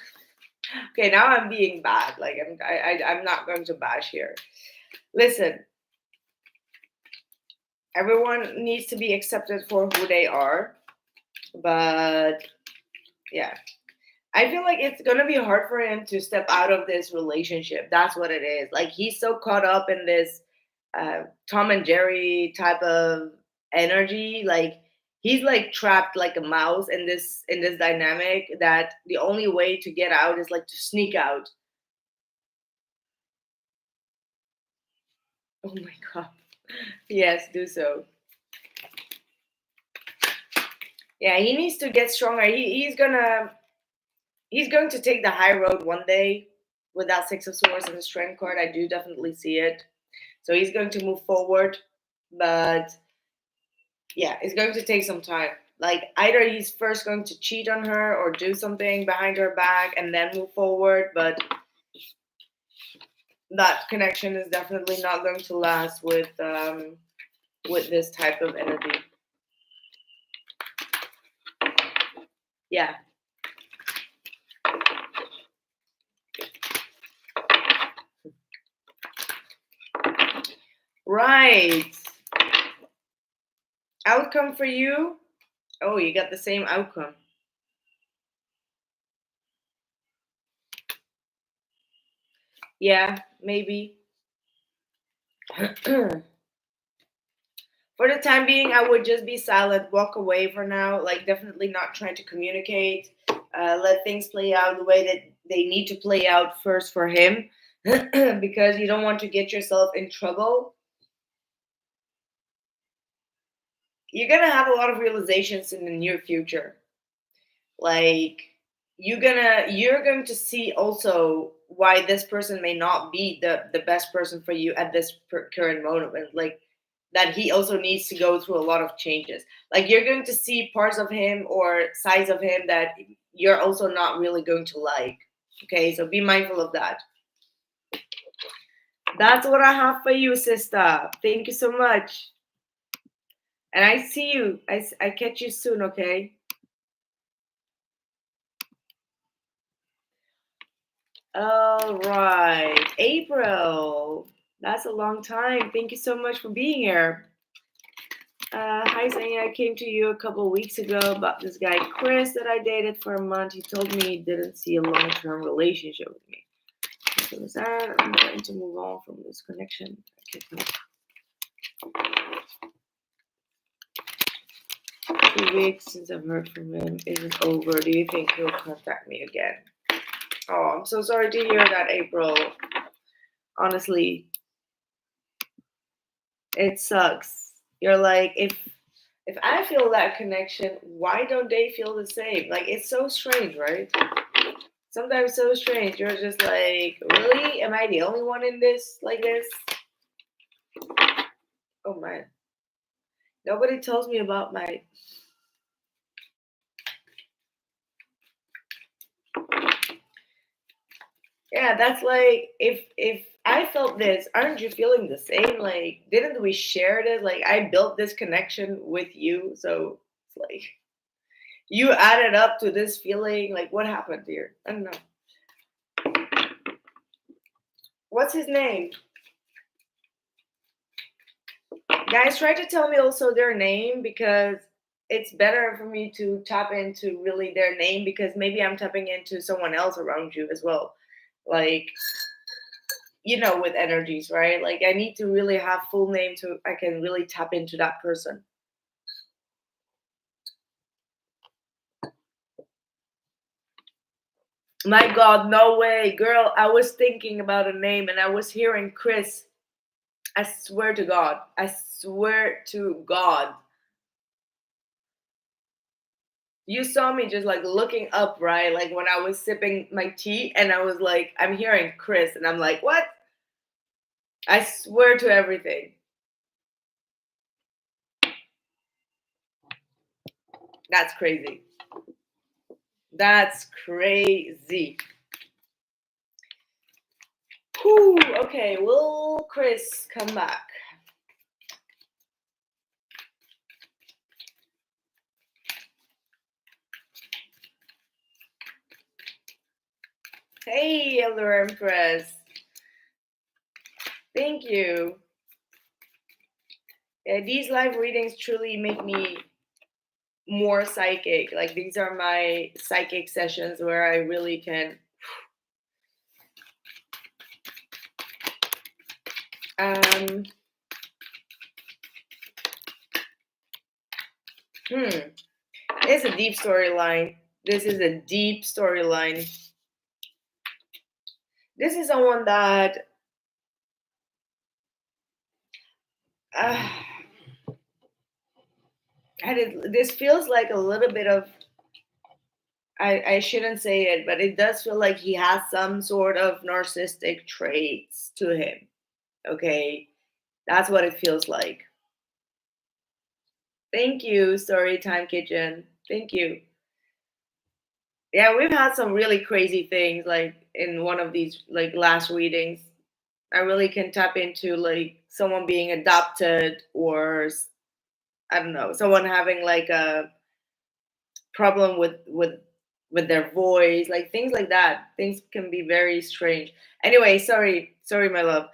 Okay, now I'm being bad. Like I'm not going to bash here. Listen, everyone needs to be accepted for who they are, but yeah, I feel like it's gonna be hard for him to step out of this relationship. That's what it is. Like he's so caught up in this Tom and Jerry type of energy. Like he's like trapped like a mouse in this dynamic that the only way to get out is like to sneak out. Oh my god. Yes, do so. Yeah, he needs to get stronger. He's going to take the high road one day with that Six of Swords and the Strength card. I do definitely see it. So he's going to move forward, but yeah, it's going to take some time. Like either he's first going to cheat on her or do something behind her back and then move forward, but that connection is definitely not going to last with this type of energy. Yeah. Right. Outcome for you? Oh, you got the same outcome. Yeah, maybe. For the time being, I would just be silent, walk away for now. Like, definitely not trying to communicate. Let things play out the way that they need to play out first for him, because you don't want to get yourself in trouble. You're gonna have a lot of realizations in the near future. Like, you're going to see also why this person may not be the best person for you at this current moment. Like that he also needs to go through a lot of changes. Like you're going to see parts of him or sides of him that you're also not really going to like. Okay, so be mindful of that. That's what I have for you, sister. Thank you so much. And I see you. I catch you soon, okay? All right. April. That's a long time. Thank you so much for being here. Hi, Zane. I came to you a couple of weeks ago about this guy, Chris, that I dated for a month. He told me he didn't see a long term relationship with me. So with that, I'm trying to move on from this connection. 2 weeks since I've heard from him. Is it over? Do you think he'll contact me again? Oh, I'm so sorry to hear that, April. Honestly, it sucks. You're like, if I feel that connection, why don't they feel the same? Like it's so strange, right? Sometimes so strange. You're just like, really? Am I the only one in this like this? Oh man. Nobody tells me about my Yeah, that's like if I felt this, aren't you feeling the same? Like, didn't we share this? Like, I built this connection with you, so it's like you added up to this feeling. Like, what happened here? I don't know. What's his name? Guys, try to tell me also their name because it's better for me to tap into really their name because maybe I'm tapping into someone else around you as well. Like, with energies, right? Like, I need to really have full name to I can really tap into that person. My God, no way, girl. I was thinking about a name and I was hearing Chris. I swear to God. I swear to God. You saw me just like looking up, right? Like when I was sipping my tea and I was like, I'm hearing Chris and I'm like, what? I swear to everything. That's crazy. That's crazy. Whew, okay, will Chris come back? Hey, Elder Empress. Thank you. Yeah, these live readings truly make me more psychic. Like these are my psychic sessions where I really can. Um. It's a deep storyline. This is a deep storyline. This is someone that. Uh, this feels like a little bit of I shouldn't say it, but it does feel like he has some sort of narcissistic traits to him. Okay. That's what it feels like. Thank you, Storytime Kitchen. Thank you. Yeah, we've had some really crazy things like in one of these like last readings. I really can tap into like someone being adopted or I don't know, someone having like a problem with their voice, like things like that. Things can be very strange. Anyway, sorry, my love,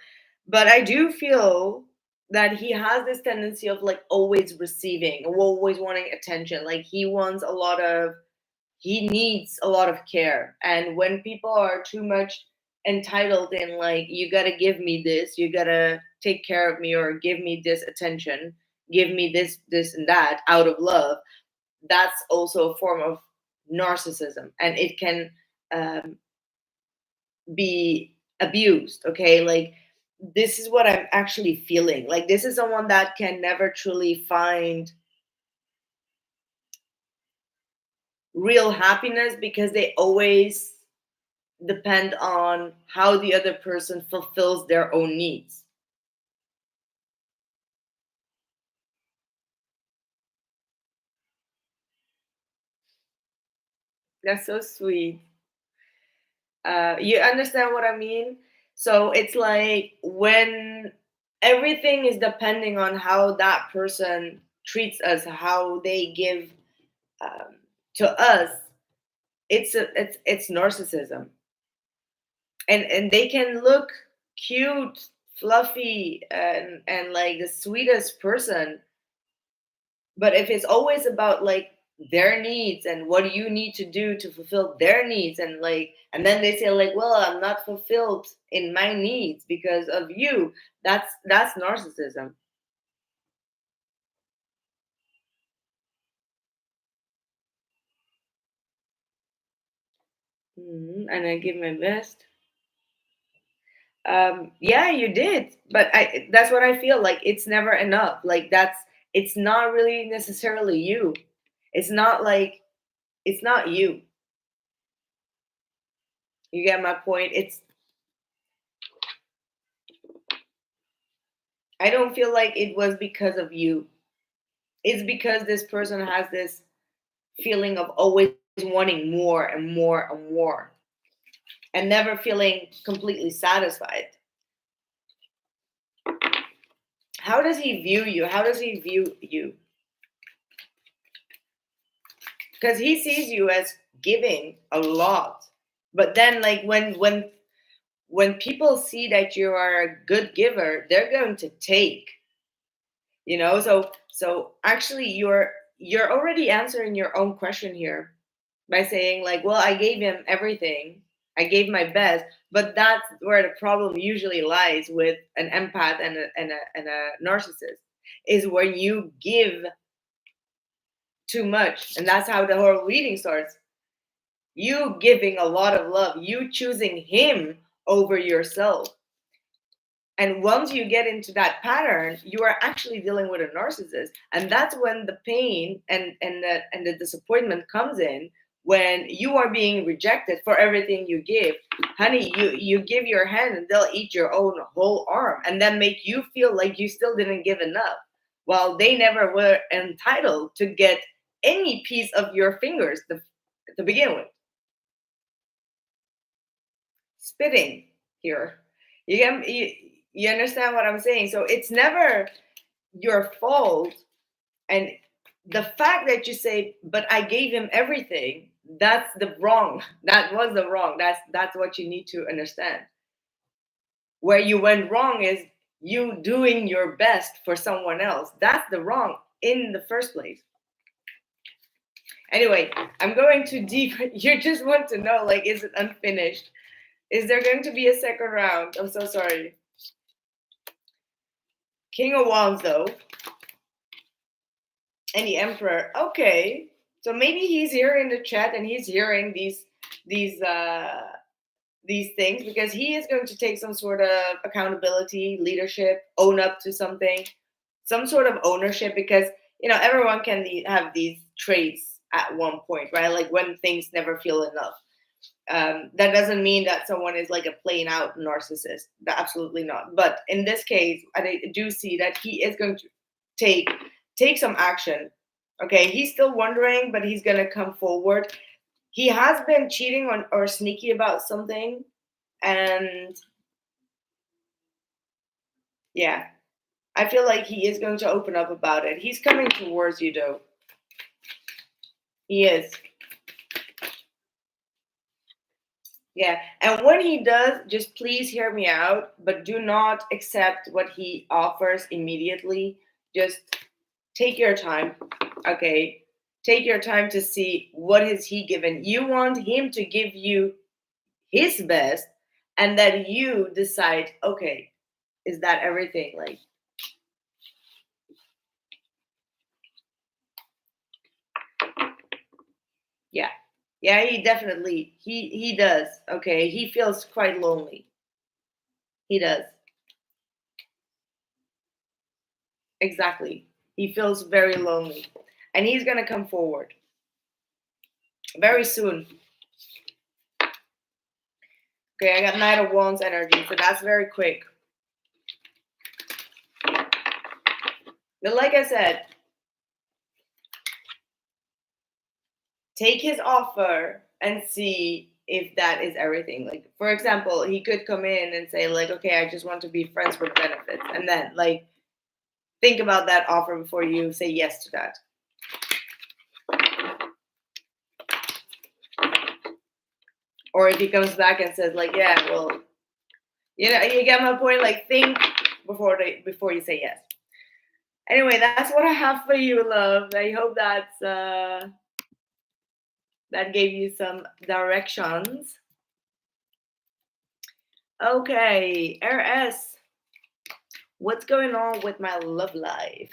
but I do feel that he has this tendency of like always receiving, always wanting attention. Like he needs a lot of care, and when people are too much entitled in like you gotta give me this, you gotta take care of me, or give me this attention, give me this and that out of love, that's also a form of narcissism and it can um, be abused. Okay, like this is what I'm actually feeling. Like this is someone that can never truly find real happiness because they always depend on how the other person fulfills their own needs. That's so sweet. You understand what I mean? So it's like when everything is depending on how that person treats us, how they give um, to us. It's narcissism, and they can look cute, fluffy, and like the sweetest person, but if it's always about like their needs and what you need to do to fulfill their needs, and then they say like, well, I'm not fulfilled in my needs because of you, that's narcissism. And I give my best. Yeah, you did, but that's what I feel like. It's never enough. Like it's not really necessarily you. It's not like it's not you. You get my point? I don't feel like it was because of you. It's because this person has this feeling of always wanting more and more and more. and never feeling completely satisfied. How does he view you? How does he view you? Because he sees you as giving a lot. But then like when people see that you are a good giver, they're going to take. So actually you're already answering your own question here by saying like, well, I gave him everything. I gave my best, but that's where the problem usually lies with an empath and a narcissist, is when you give too much. And that's how the whole reading starts. You giving a lot of love, you choosing him over yourself. And once you get into that pattern, you are actually dealing with a narcissist. And that's when the pain and the disappointment comes in, when you are being rejected for everything you give. Honey, you give your hand and they'll eat your own whole arm and then make you feel like you still didn't give enough, while they never were entitled to get any piece of your fingers to begin with. Spitting here. You understand what I'm saying? So it's never your fault. And the fact that you say, but I gave him everything, that's the wrong. That was the wrong. That's what you need to understand. Where you went wrong is you doing your best for someone else. That's the wrong in the first place. Anyway, I'm going too deep. You just want to know, like, is it unfinished? Is there going to be a second round? I'm so sorry. King of Wands, though. And the Emperor. Okay. So maybe he's here in the chat and he's hearing these things, because he is going to take some sort of accountability, leadership, own up to something, some sort of ownership, because everyone can have these traits at one point, right? Like when things never feel enough. That doesn't mean that someone is like a plain out narcissist. Absolutely not. But in this case, I do see that he is going to take some action. Okay, he's still wondering, but he's gonna come forward. He has been cheating on or sneaky about something, and yeah, I feel like he is going to open up about it. He's coming towards you, though. He is. Yeah, and when he does, just please hear me out, but do not accept what he offers immediately. Just take your time, okay? Take your time to see what is he given. You want him to give you his best, and then you decide, okay, is that everything? Like, yeah. Yeah, he definitely, he does, okay? He feels quite lonely. He does. Exactly. He feels very lonely. And he's going to come forward very soon. Okay, I got Knight of Wands energy, so that's very quick. But like I said, take his offer and see if that is everything. Like, for example, he could come in and say, like, okay, I just want to be friends with benefits. And then, like, think about that offer before you say yes to that. Or if he comes back and says, like, yeah, well, you get my point. Like, think before you say yes. Anyway, that's what I have for you, love. I hope that gave you some directions. Okay, RS, what's going on with my love life?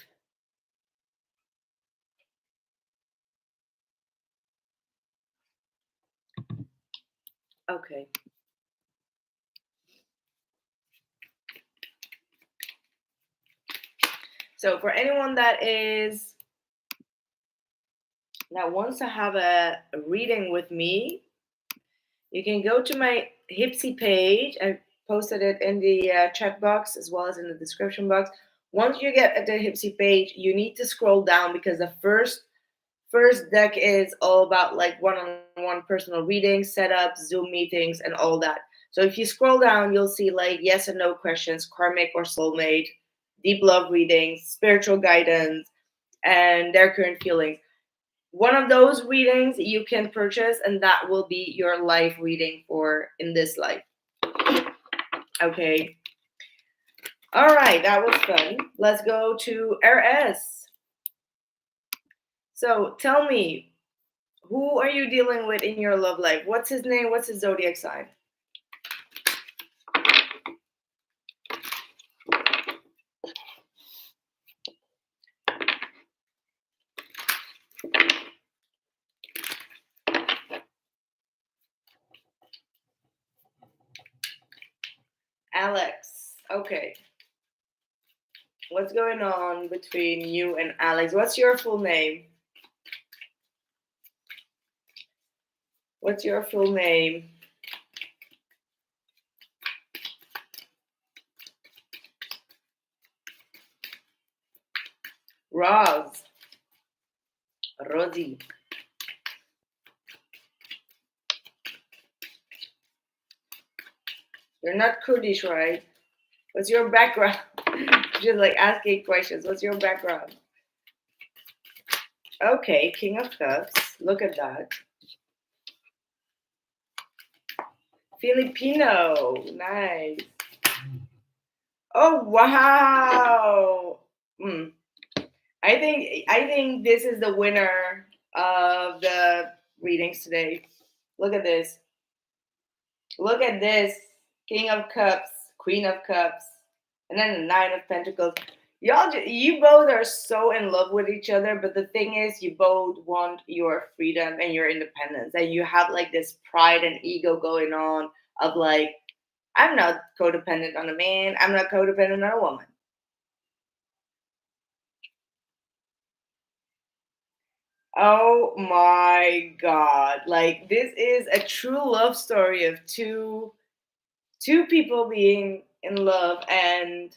Okay. So for anyone that wants to have a reading with me, you can go to my Hypsee page. I posted it in the chat box as well as in the description box. Once you get at the Hypsee page, you need to scroll down, because the first First deck is all about like one-on-one personal readings, setups, Zoom meetings, and all that. So if you scroll down, you'll see like yes and no questions, karmic or soulmate, deep love readings, spiritual guidance, and their current feelings. One of those readings you can purchase, and that will be your life reading for in this life. Okay. All right, that was fun. Let's go to RS. So tell me, who are you dealing with in your love life? What's his name? What's his zodiac sign? Alex. Okay. What's going on between you and Alex? What's your full name? What's your full name? Roz. Rosie. You're not Kurdish, right? What's your background? Just like asking questions. What's your background? Okay, King of Cups. Look at that. Filipino. Nice. Oh wow. I think this is the winner of the readings today. Look at this. Look at this. King of Cups, Queen of Cups, and then the Nine of Pentacles. You both are so in love with each other, but the thing is, you both want your freedom and your independence, and you have like this pride and ego going on of like, I'm not codependent on a man, I'm not codependent on a woman. Oh my God. Like this is a true love story of two people being in love and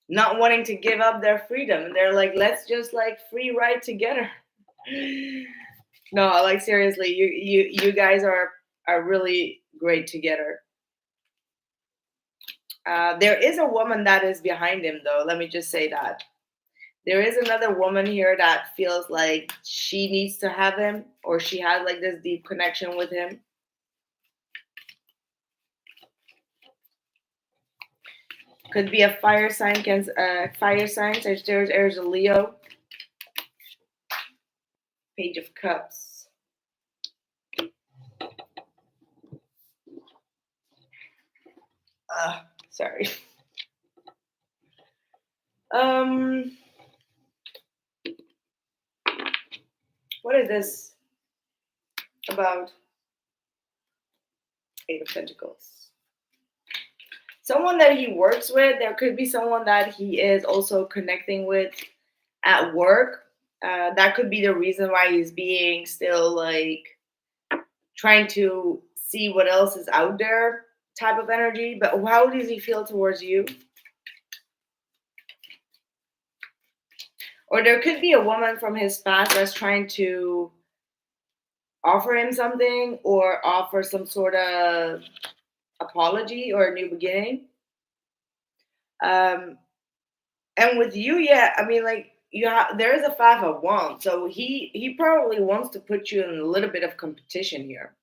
not wanting to give up their freedom. And they're like, let's just like free ride together. No, like seriously, you guys are really great together. There is a woman that is behind him though. Let me just say that. There is another woman here that feels like she needs to have him, or she has like this deep connection with him. Could be a fire sign, Sagittarius, Aries, or Leo. Page of Cups. Sorry. What is this about? Eight of Pentacles. Someone that he works with. There could be someone that he is also connecting with at work. That could be the reason why he's being still like trying to see what else is out there type of energy. But how does he feel towards you? Or there could be a woman from his past that's trying to offer him something or offer some sort of apology or a new beginning. And with you, yeah, I mean, like there is a Five of Wands, so he probably wants to put you in a little bit of competition here.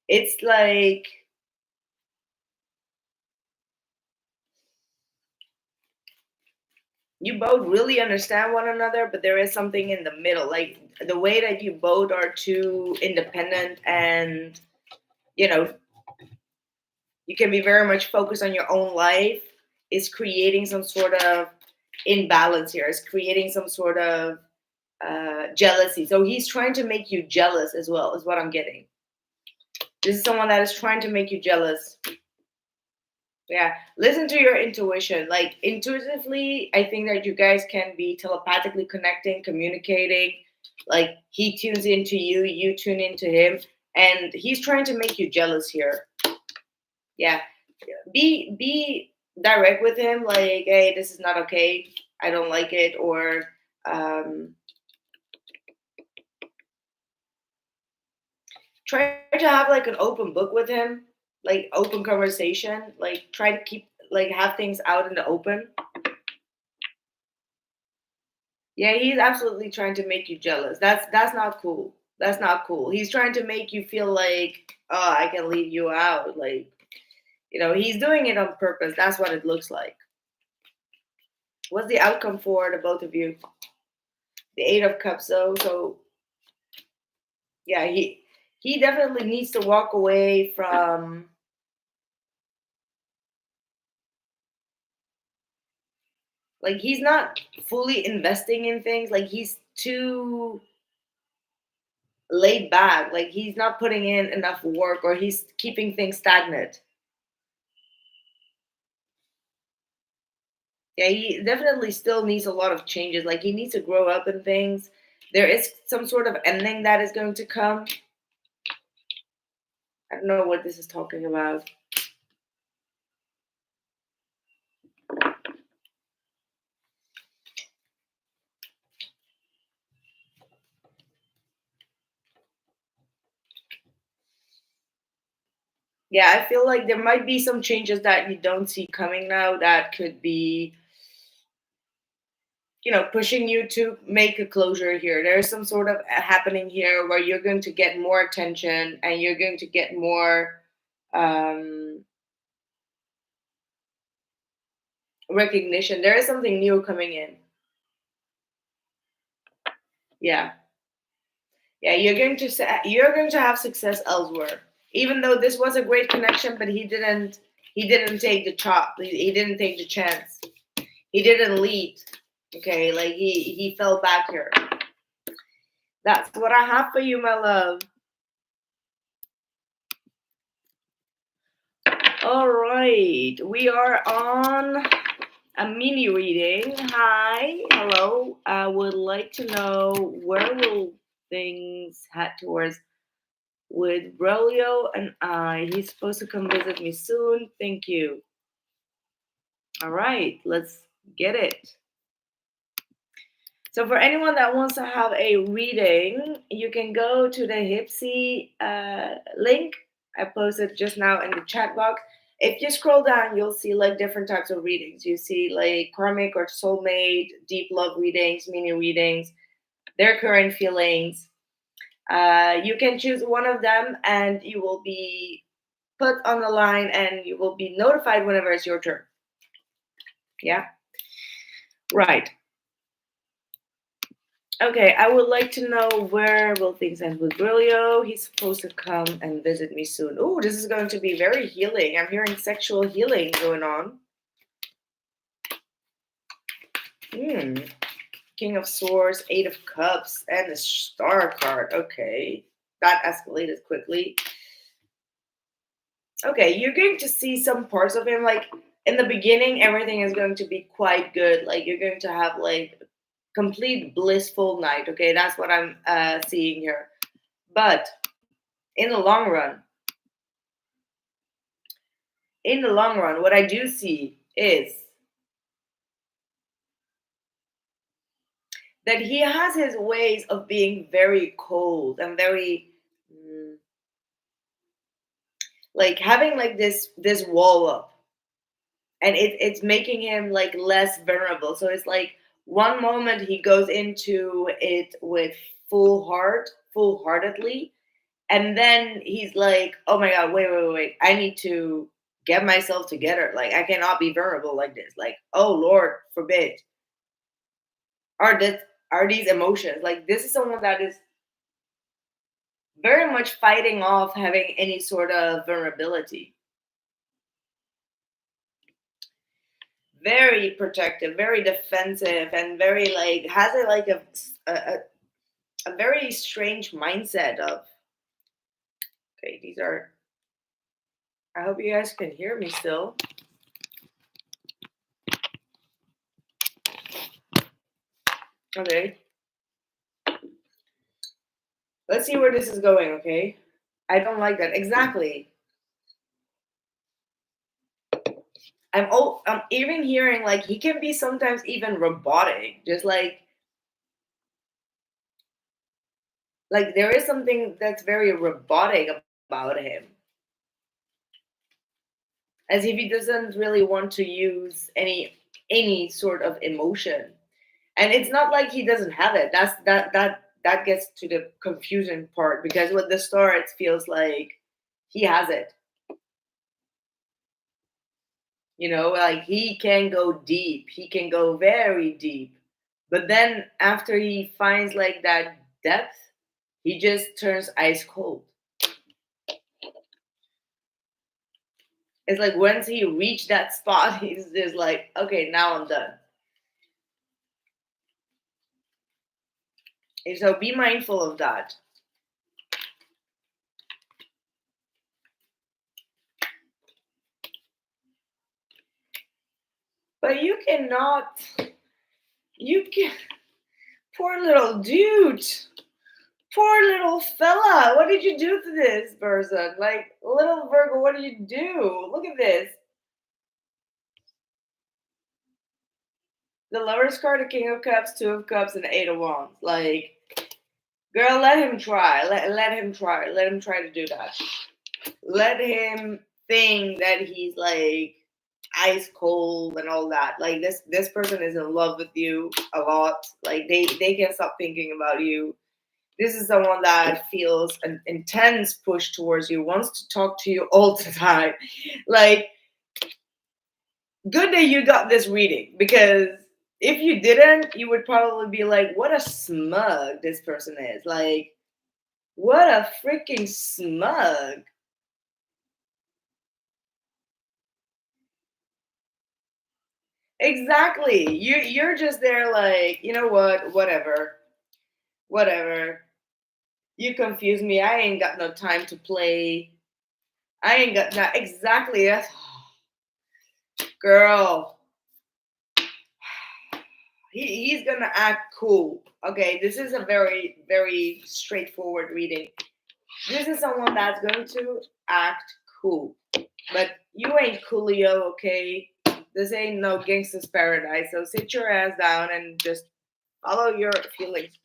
It's like you both really understand one another, but there is something in the middle, like the way that you both are too independent, and you know, you can be very much focused on your own life, is creating some sort of imbalance here. Is creating some sort of jealousy. So he's trying to make you jealous as well, is what I'm getting. This is someone that is trying to make you jealous. Yeah, listen to your intuition. Like intuitively, I think that you guys can be telepathically connecting, communicating. Like he tunes into you, you tune into him, and he's trying to make you jealous here. Yeah, be direct with him. Like, hey, this is not okay. I don't like it, or Try to have like an open book with him, like open conversation. Like try to keep like have things out in the open. Yeah, he's absolutely trying to make you jealous. That's not cool. That's not cool. He's trying to make you feel like, oh, I can leave you out. Like, he's doing it on purpose. That's what it looks like. What's the outcome for the both of you? The Eight of Cups, though. So yeah, he definitely needs to walk away from, like, he's not fully investing in things. Like he's too laid back. Like he's not putting in enough work, or he's keeping things stagnant. Yeah, he definitely still needs a lot of changes. Like he needs to grow up in things. There is some sort of ending that is going to come. I don't know what this is talking about. Yeah, I feel like there might be some changes that you don't see coming now that could be, pushing you to make a closure here. There's some sort of happening here where you're going to get more attention and you're going to get more um, recognition. There is something new coming in. Yeah. Yeah, you're going to have success elsewhere. Even though this was a great connection, but he didn't take the chop. He didn't take the chance. He didn't lead. Okay, like he fell back here. That's what I have for you, my love. All right, we are on a mini reading. Hi, hello. I would like to know, where will things head towards with Braulio and I? He's supposed to come visit me soon. Thank you. All right, let's get it. So for anyone that wants to have a reading, you can go to the Hypsee link I posted just now in the chat box. If you scroll down, you'll see like different types of readings. You see like karmic or soulmate, deep love readings, mini readings, their current feelings. You can choose one of them and you will be put on the line and you will be notified whenever it's your turn. Yeah? Right. Okay, I would like to know, where will things end with Brilio? He's supposed to come and visit me soon. Oh, this is going to be very healing. I'm hearing sexual healing going on. King of Swords, Eight of Cups, and the Star card. Okay, that escalated quickly. Okay, you're going to see some parts of him. Like in the beginning, everything is going to be quite good. Like you're going to have like complete blissful night. Okay, that's what I'm seeing here. But in the long run, what I do see is that he has his ways of being very cold and very like having like this wall up, and it's making him like less vulnerable. So it's like one moment he goes into it with full heartedly, and then he's like, oh my god, wait, I need to get myself together. Like I cannot be vulnerable like this. Like, oh Lord forbid, are these emotions. Like this is someone that is very much fighting off having any sort of vulnerability. Very protective, very defensive, and very like has a like a very strange mindset of, okay, these are, I hope you guys can hear me still. Okay. Let's see where this is going, okay? I don't like that. Exactly. I'm even hearing like he can be sometimes even robotic. Just like Like there is something that's very robotic about him, as if he doesn't really want to use any sort of emotion. And it's not like he doesn't have it. That gets to the confusing part, because with the star it feels like he has it. Like he can go deep. He can go very deep. But then after he finds like that depth, he just turns ice cold. It's like once he reached that spot, he's just like, okay, now I'm done. And so be mindful of that. But you can, poor little dude, poor little fella. What did you do to this person? Like, little Virgo, what did you do? Look at this. The Lover's card, the King of Cups, Two of Cups, and the Eight of Wands. Like, girl, let him try. Let him try. Let him try to do that. Let him think that he's like ice cold and all that. Like this person is in love with you a lot. Like they can't stop thinking about you. This is someone that feels an intense push towards you, wants to talk to you all the time. Like, good that you got this reading, because if you didn't, you would probably be like, what a smug this person is. Like, what a freaking smug. Exactly. You're just there like, you know what, whatever. You confuse me. I ain't got no time to play. I ain't got that. Exactly. That's girl. He's gonna act cool. Okay, this is a very, very straightforward reading. This is someone that's going to act cool. But you ain't coolio, okay? This ain't no gangster's paradise. So sit your ass down and just follow your feelings.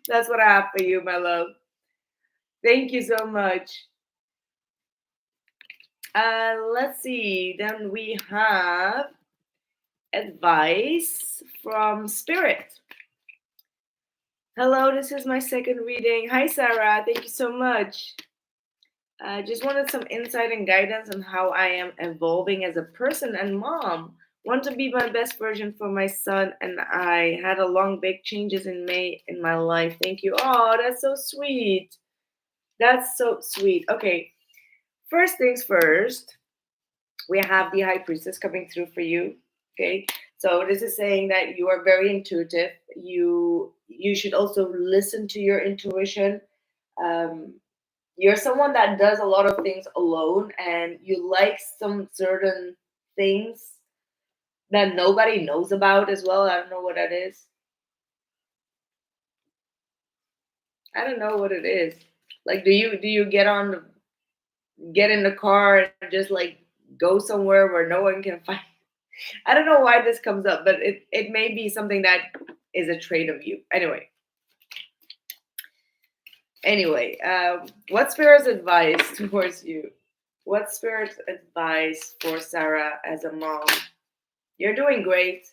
That's what I have for you, my love. Thank you so much. Let's see. Then we have advice from Spirit. Hello, this is my second reading. Hi, Sarah. Thank you so much. I just wanted some insight and guidance on how I am evolving as a person and mom. Want to be my best version for my son, and I had a long, big changes in May in my life. Thank you. Oh, that's so sweet. That's so sweet. Okay, first things first, we have the High Priestess coming through for you. Okay, so this is saying that you are very intuitive. You should also listen to your intuition. Um, you're someone that does a lot of things alone, and you like some certain things that nobody knows about as well. I don't know what that is. I don't know what it is. Like, do you get in the car and just like go somewhere where no one can find? I don't know why this comes up, but it may be something that is a trait of you. Anyway, what Spirit's advice towards you? What Spirit's advice for Sarah as a mom? You're doing great.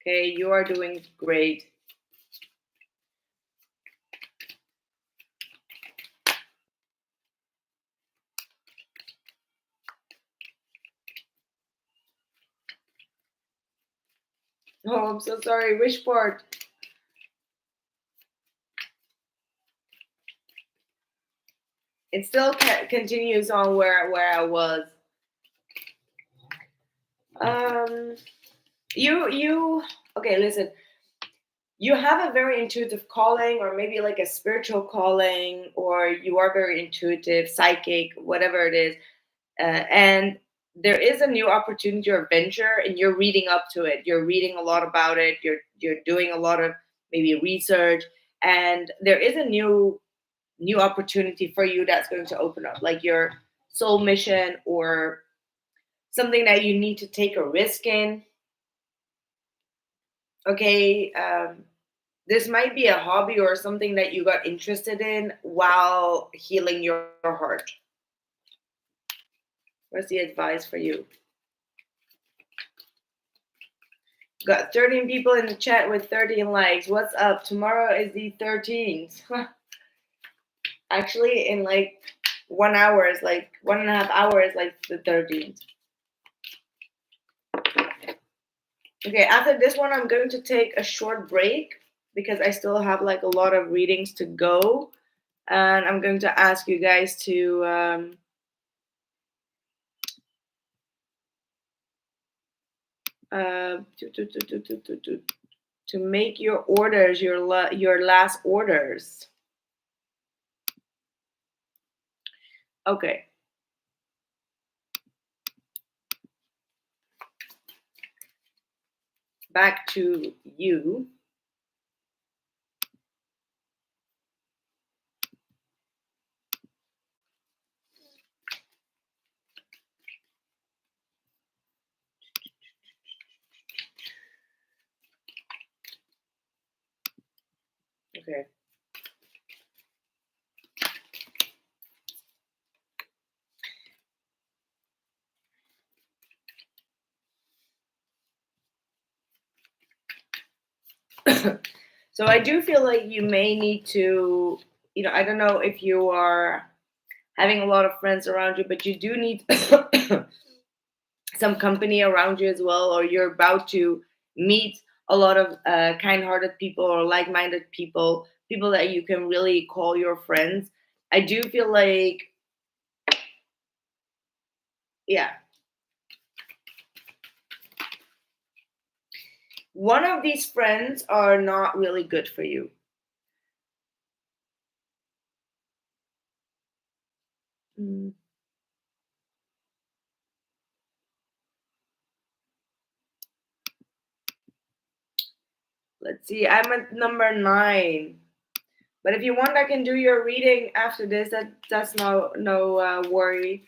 Okay, you are doing great. Oh, I'm so sorry. Which part? It still continues on where I was. Um, you. Okay, listen. You have a very intuitive calling, or maybe like a spiritual calling, or you are very intuitive, psychic, whatever it is. And there is a new opportunity or venture, and you're reading up to it. You're reading a lot about it. You're doing a lot of maybe research, and there is a new opportunity for you that's going to open up, like your soul mission or something that you need to take a risk in. Okay, this might be a hobby or something that you got interested in while healing your heart. What's the advice for you? Got 13 people in the chat with 13 likes. What's up? Tomorrow is the 13th. Actually, in like 1 hour, is like 1.5 hours, like the 13th. Okay, after this one, I'm going to take a short break because I still have like a lot of readings to go. And I'm going to ask you guys to to make your orders, your last orders. Okay. Back to you. Okay. So I do feel like you may need to, I don't know if you are having a lot of friends around you, but you do need some company around you as well, or you're about to meet a lot of kind-hearted people or like-minded people, people that you can really call your friends. I do feel like, yeah, one of these friends are not really good for you. Let's see, I'm at number 9. But if you want, I can do your reading after this. That's no worry.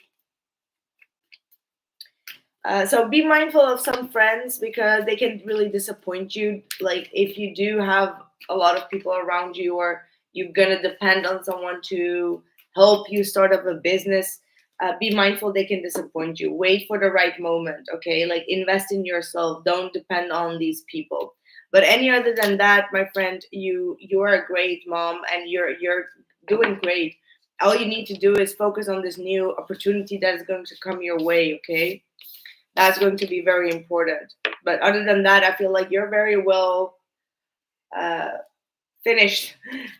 So be mindful of some friends because they can really disappoint you. Like if you do have a lot of people around you, or you're gonna depend on someone to help you start up a business, be mindful they can disappoint you. Wait for the right moment, okay? Like invest in yourself. Don't depend on these people. But any other than that, my friend, you're a great mom and you're doing great. All you need to do is focus on this new opportunity that is going to come your way, okay? That's going to be very important. But other than that, I feel like you're very well uh, finished.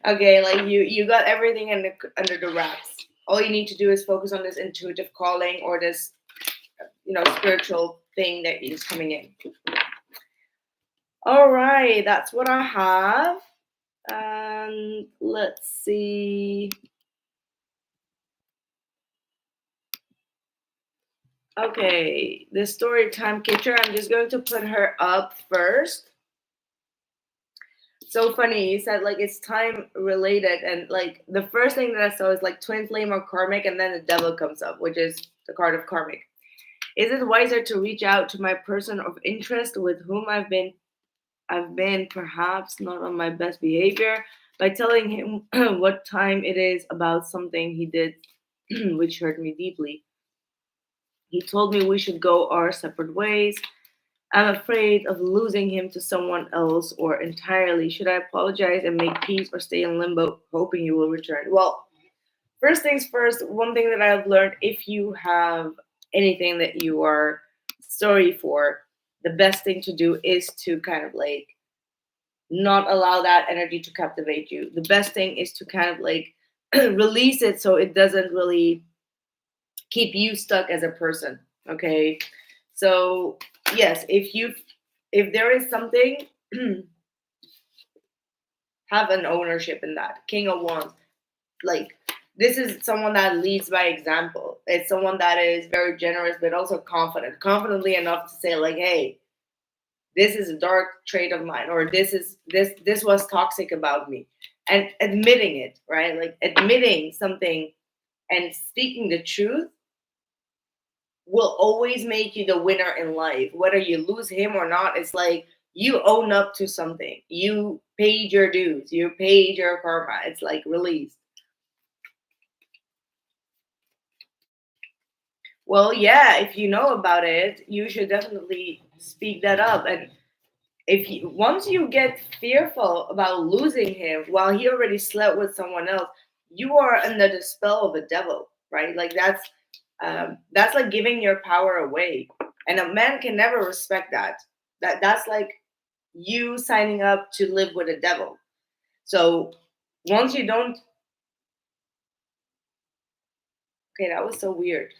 Okay, like you got everything under the wraps. All you need to do is focus on this intuitive calling or this, spiritual thing that is coming in. All right, that's what I have. And let's see. Okay, the story time catcher. I'm just going to put her up first. So funny, you said like it's time related, and like the first thing that I saw is like twin flame or karmic, and then the devil comes up, which is the card of karmic. Is it wiser to reach out to my person of interest with whom I've been perhaps not on my best behavior by telling him what time it is about something he did which hurt me deeply? He told me we should go our separate ways. I'm afraid of losing him to someone else or entirely. Should I apologize and make peace or stay in limbo, hoping he will return? Well, first things first, one thing that I've learned, if you have anything that you are sorry for, the best thing to do is to kind of like not allow that energy to captivate you. The best thing is to kind of like release it so it doesn't really keep you stuck as a person. Okay. So yes, if there is something, have an ownership in that. King of Wands, like this is someone that leads by example. It's someone that is very generous but also confidently enough to say like, hey, this is a dark trait of mine, or this was toxic about me, and admitting it, right? Like admitting something and speaking the truth will always make you the winner in life. Whether you lose him or not, it's like you own up to something. You paid your dues. You paid your karma. It's like released. Well, yeah, if you know about it, you should definitely speak that up. And if you, once you get fearful about losing him while he already slept with someone else, you are under the spell of a devil, right? Like that's like giving your power away, and a man can never respect that. That's like you signing up to live with a devil. So once you don't, okay, that was so weird.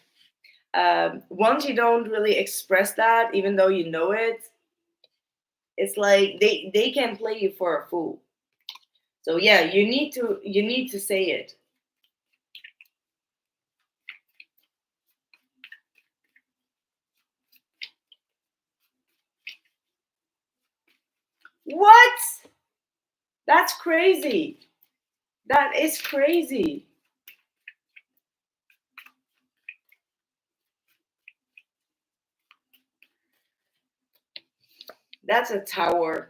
Once you don't really express that, even though you know it, it's like they can play you for a fool. So yeah, you need to say it. What? That's crazy. That is crazy. That's a tower.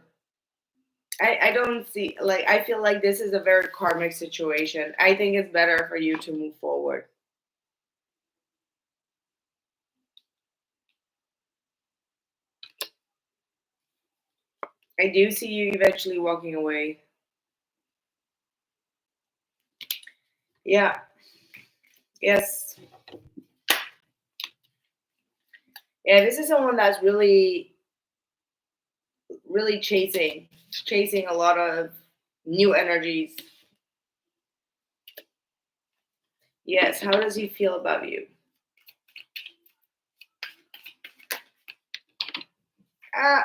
I don't see, like, I feel like this is a very karmic situation. I think it's better for you to move forward. I do see you eventually walking away. Yeah. Yes. Yeah, this is someone that's really chasing a lot of new energies. Yes, how does he feel about you? Ah,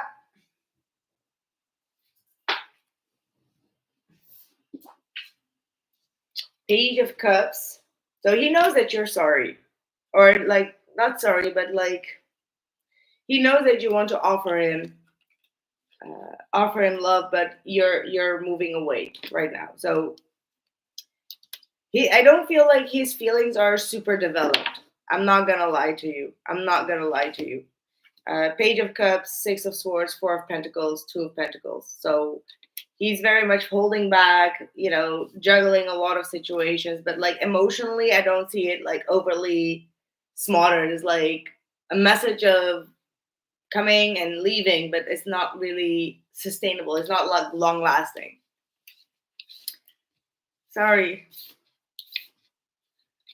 Page of Cups. So he knows that you're sorry. Or like not sorry, but like he knows that you want to offer him love, but you're moving away right now. So I don't feel like his feelings are super developed. I'm not gonna lie to you. I'm not gonna lie to you. Page of Cups, Six of Swords, Four of Pentacles, Two of Pentacles. So he's very much holding back, juggling a lot of situations, but like emotionally, I don't see it like overly smothered. It's like a message of coming and leaving, but it's not really sustainable. It's not like long lasting. Sorry.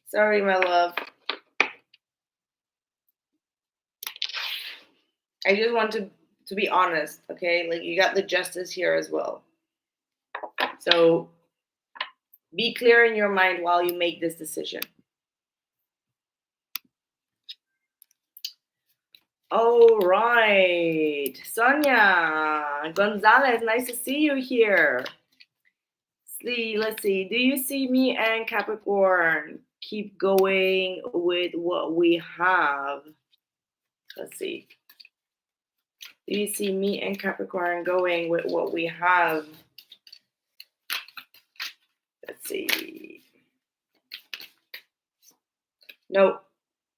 Sorry, my love. I just want to be honest, okay? Like you got the justice here as well. So be clear in your mind while you make this decision. All right. Sonia Gonzalez, nice to see you here. Let's see. Do you see me and Capricorn keep going with what we have? Let's see. Do you see me and Capricorn going with what we have? Let's see. No,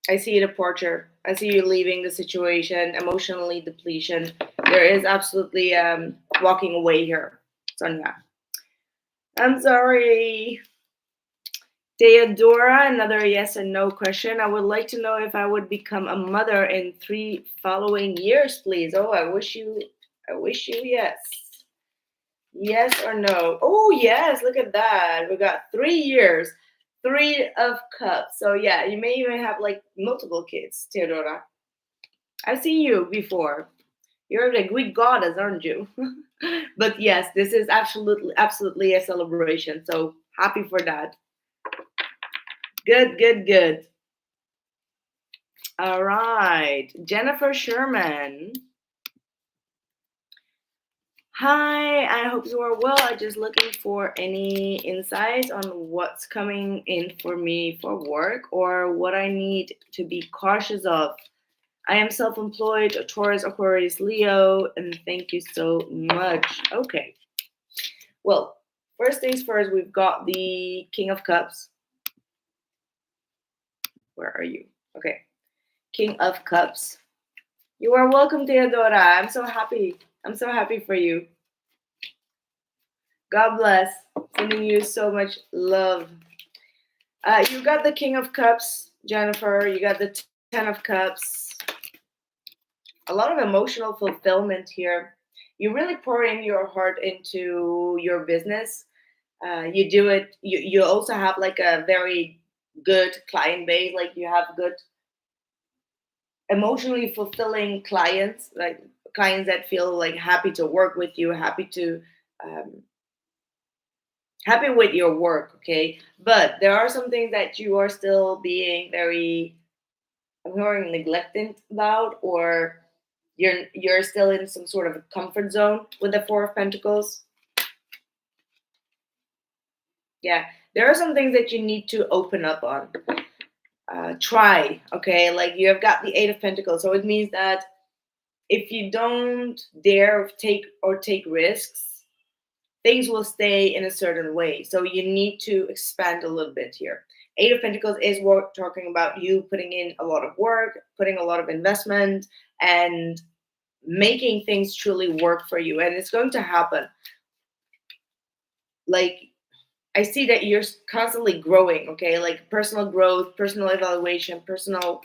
I see a departure. I see you leaving the situation, emotionally depletion. There is absolutely walking away here, Sonia. I'm sorry. Theodora, another yes and no question. I would like to know if I would become a mother in 3 following years, please. Oh, I wish you yes. Yes or no? Oh, yes, look at that. We got 3 years, 3 of cups. So yeah, you may even have like multiple kids, Theodora. I've seen you before. You're the Greek goddess, aren't you? But yes, this is absolutely a celebration. So happy for that. Good, good, good. All right. Jennifer Sherman. Hi, I hope you are well. I'm just looking for any insights on what's coming in for me for work or what I need to be cautious of. I am self-employed, Taurus, Aquarius, Leo, and thank you so much. Okay. Well, first things first, we've got the King of Cups. Where are you? Okay. King of Cups. You are welcome, Theodora. I'm so happy I'm so happy for you. God bless. Sending you so much love. You got the King of Cups, Jennifer. You got the Ten of Cups. A lot of emotional fulfillment here. You really pour in your heart into your business. You do it. You also have like a very good client base. Like you have good emotionally fulfilling clients, like clients that feel like happy to work with you, um, happy with your work. Okay, but there are some things that you are still being very, I'm hearing, neglected about, or you're still in some sort of a comfort zone with the Four of Pentacles. Yeah, there are some things that you need to open up on. Try, okay? Like you have got the Eight of Pentacles, so it means that if you don't dare take risks, things will stay in a certain way. So you need to expand a little bit here. Eight of Pentacles is talking about you putting in a lot of work, putting a lot of investment, and making things truly work for you. And it's going to happen. Like, I see that you're constantly growing, okay? Like personal growth, personal evaluation, personal,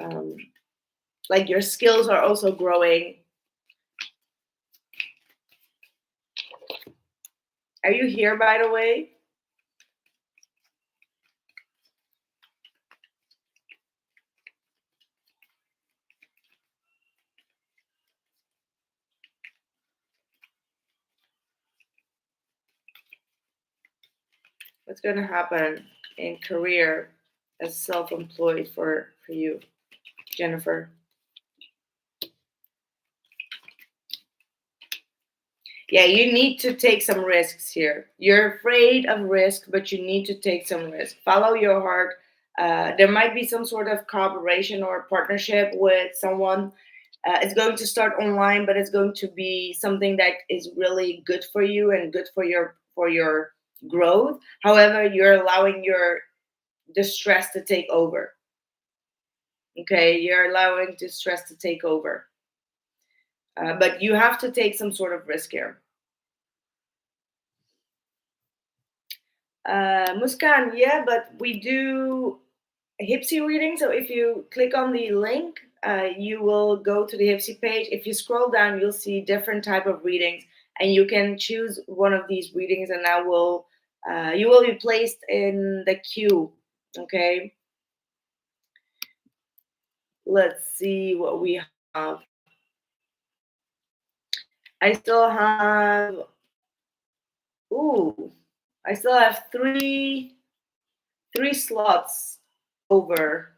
um, like your skills are also growing. Are you here, by the way? What's going to happen in career as self-employed for you, Jennifer? Yeah, you need to take some risks here. You're afraid of risk, but you need to take some risk. Follow your heart. There might be some sort of collaboration or partnership with someone. It's going to start online, but it's going to be something that is really good for you and good for your growth. However, you're allowing the stress to take over. Okay, you're allowing the stress to take over. But you have to take some sort of risk here. Muskan, yeah, but we do Hypsee reading. So if you click on the link, you will go to the Hypsee page. If you scroll down, you'll see different type of readings, and you can choose one of these readings, and you will be placed in the queue. Okay. Let's see what we have. I still have. Ooh, I still have three slots over.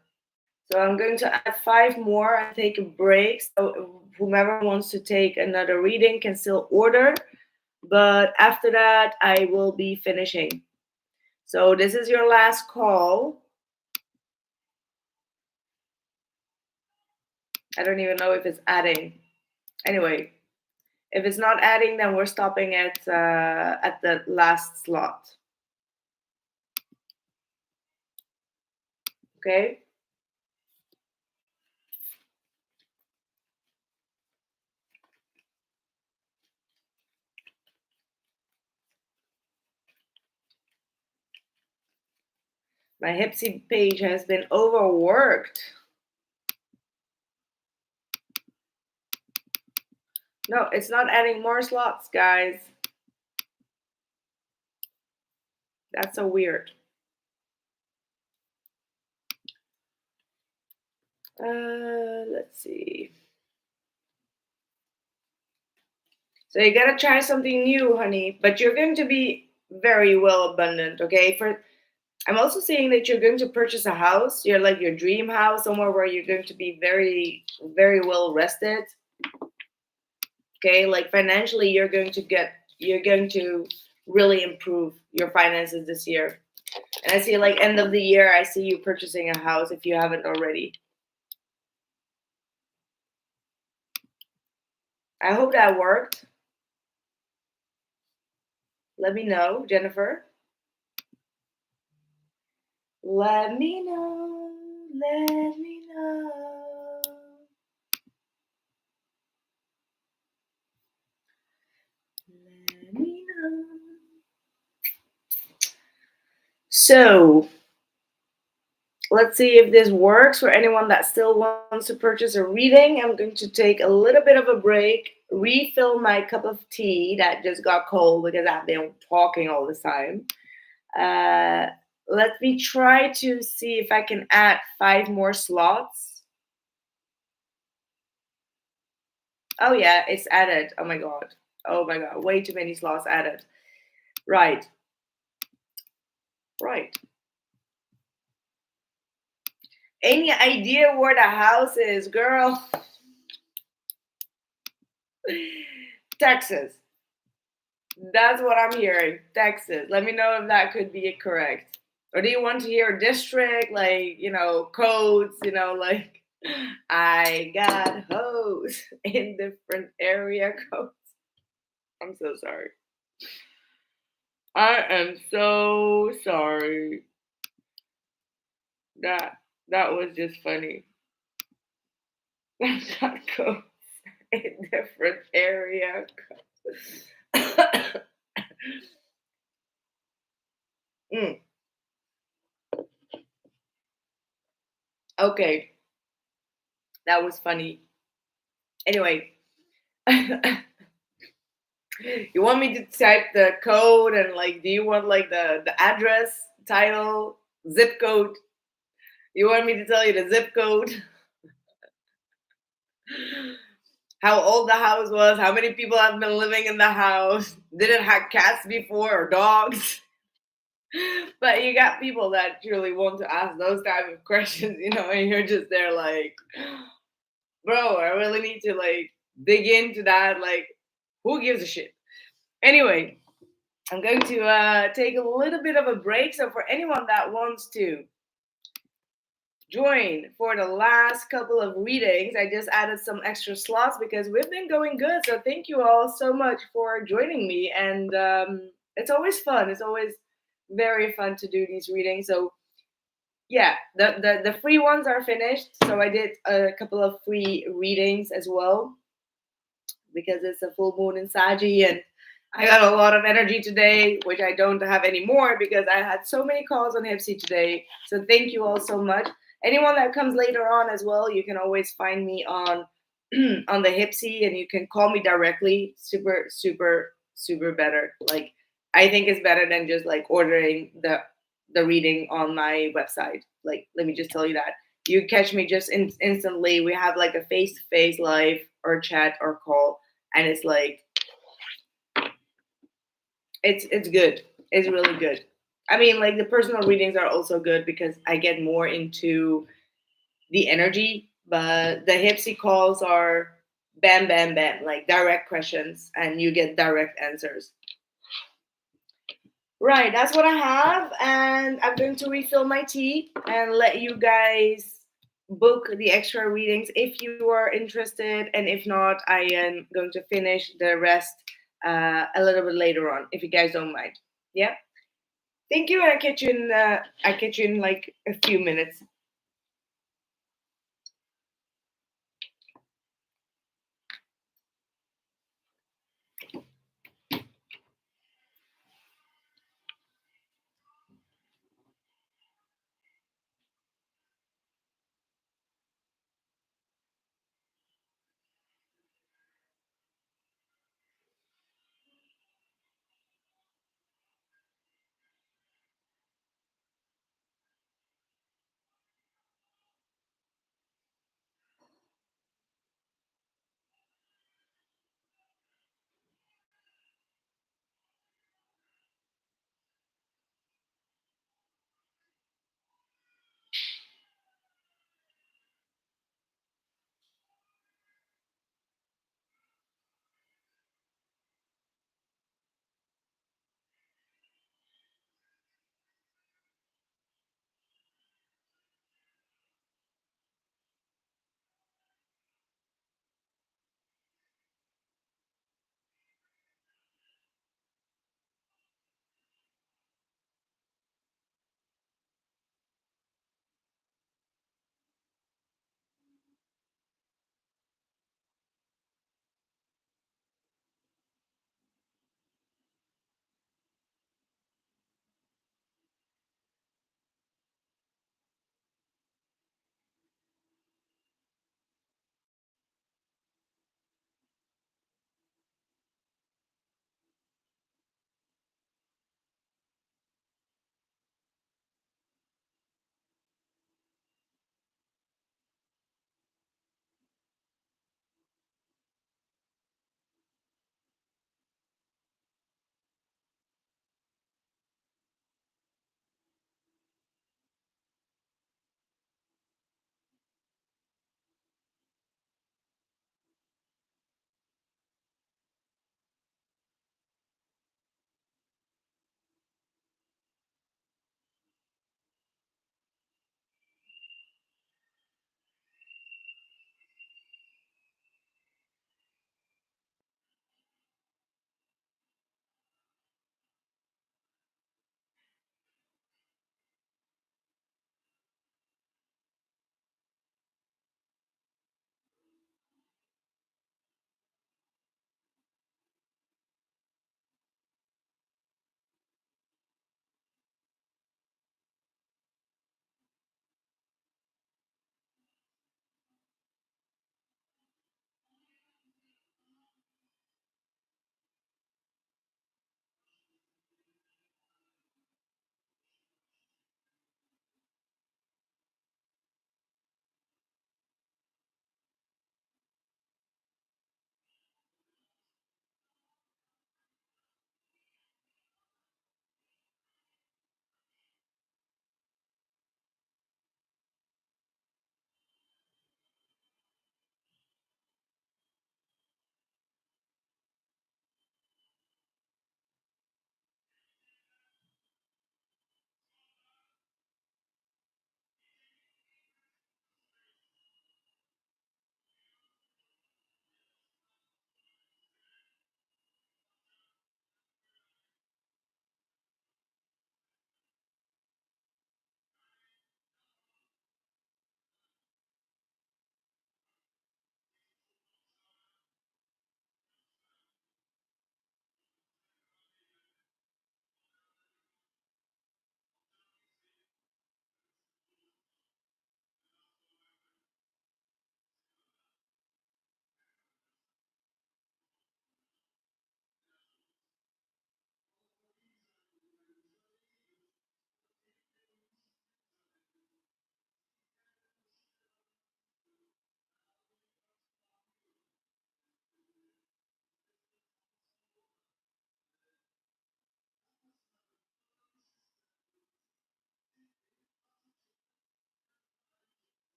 So I'm going to add 5 more and take a break. So whomever wants to take another reading can still order. But after that, I will be finishing. So this is your last call. I don't even know if it's adding. Anyway, if it's not adding, then we're stopping at the last slot. Okay. My Hypsee page has been overworked. No, it's not adding more slots, guys. That's so weird. Let's see. So you gotta try something new, honey. But you're going to be very well abundant, okay? I'm also saying that you're going to purchase a house. You're like your dream house, somewhere where you're going to be very, very well rested. Okay, like financially, you're going to really improve your finances this year. And I see like end of the year, I see you purchasing a house if you haven't already. I hope that worked. Let me know, Jennifer. Let me know. Let me know. So let's see if this works for anyone that still wants to purchase a reading. I'm going to take a little bit of a break, refill my cup of tea that just got cold because I've been talking all this time. Uh, Let me try to see if I can add 5 more slots. Oh, yeah, it's added. Oh my God. Oh my God. Way too many slots added. Right. Right. Any idea where the house is, girl? Texas. That's what I'm hearing. Texas. Let me know if that could be correct. Or do you want to hear district, like, codes, like I got hoes in different area codes. I'm so sorry. I am so sorry. That was just funny. I got codes in different area codes. Mm, okay, that was funny. Anyway, you want me to type the code and like, do you want like the address, title, zip code? You want me to tell you the zip code? How old the house was? How many people have been living in the house? Did it have cats before or dogs? But you got people that truly want to ask those type of questions, and you're just there like, bro, I really need to like dig into that. Like, who gives a shit? Anyway, I'm going to take a little bit of a break. So for anyone that wants to join for the last couple of readings, I just added some extra slots because we've been going good. So thank you all so much for joining me. And it's always fun. It's always very fun to do these readings. So yeah, the free ones are finished. So I did a couple of free readings as well because it's a full moon in Saji, and I got a lot of energy today, which I don't have anymore because I had so many calls on Hypsee today. So thank you all so much. Anyone that comes later on as well, you can always find me on on the Hypsee, and you can call me directly. Super, super, super better. Like, I think it's better than just like ordering the reading on my website. Like, let me just tell you that you catch me just instantly. We have like a face-to-face live or chat or call, and it's like it's good. It's really good. I mean, like the personal readings are also good because I get more into the energy, but the Hypsy calls are bam, bam, bam, like direct questions, and you get direct answers. Right, that's what I have, and I'm going to refill my tea and let you guys book the extra readings if you are interested, and if not, I am going to finish the rest a little bit later on, if you guys don't mind. Yeah. Thank you, and I catch you in. I catch you in like a few minutes.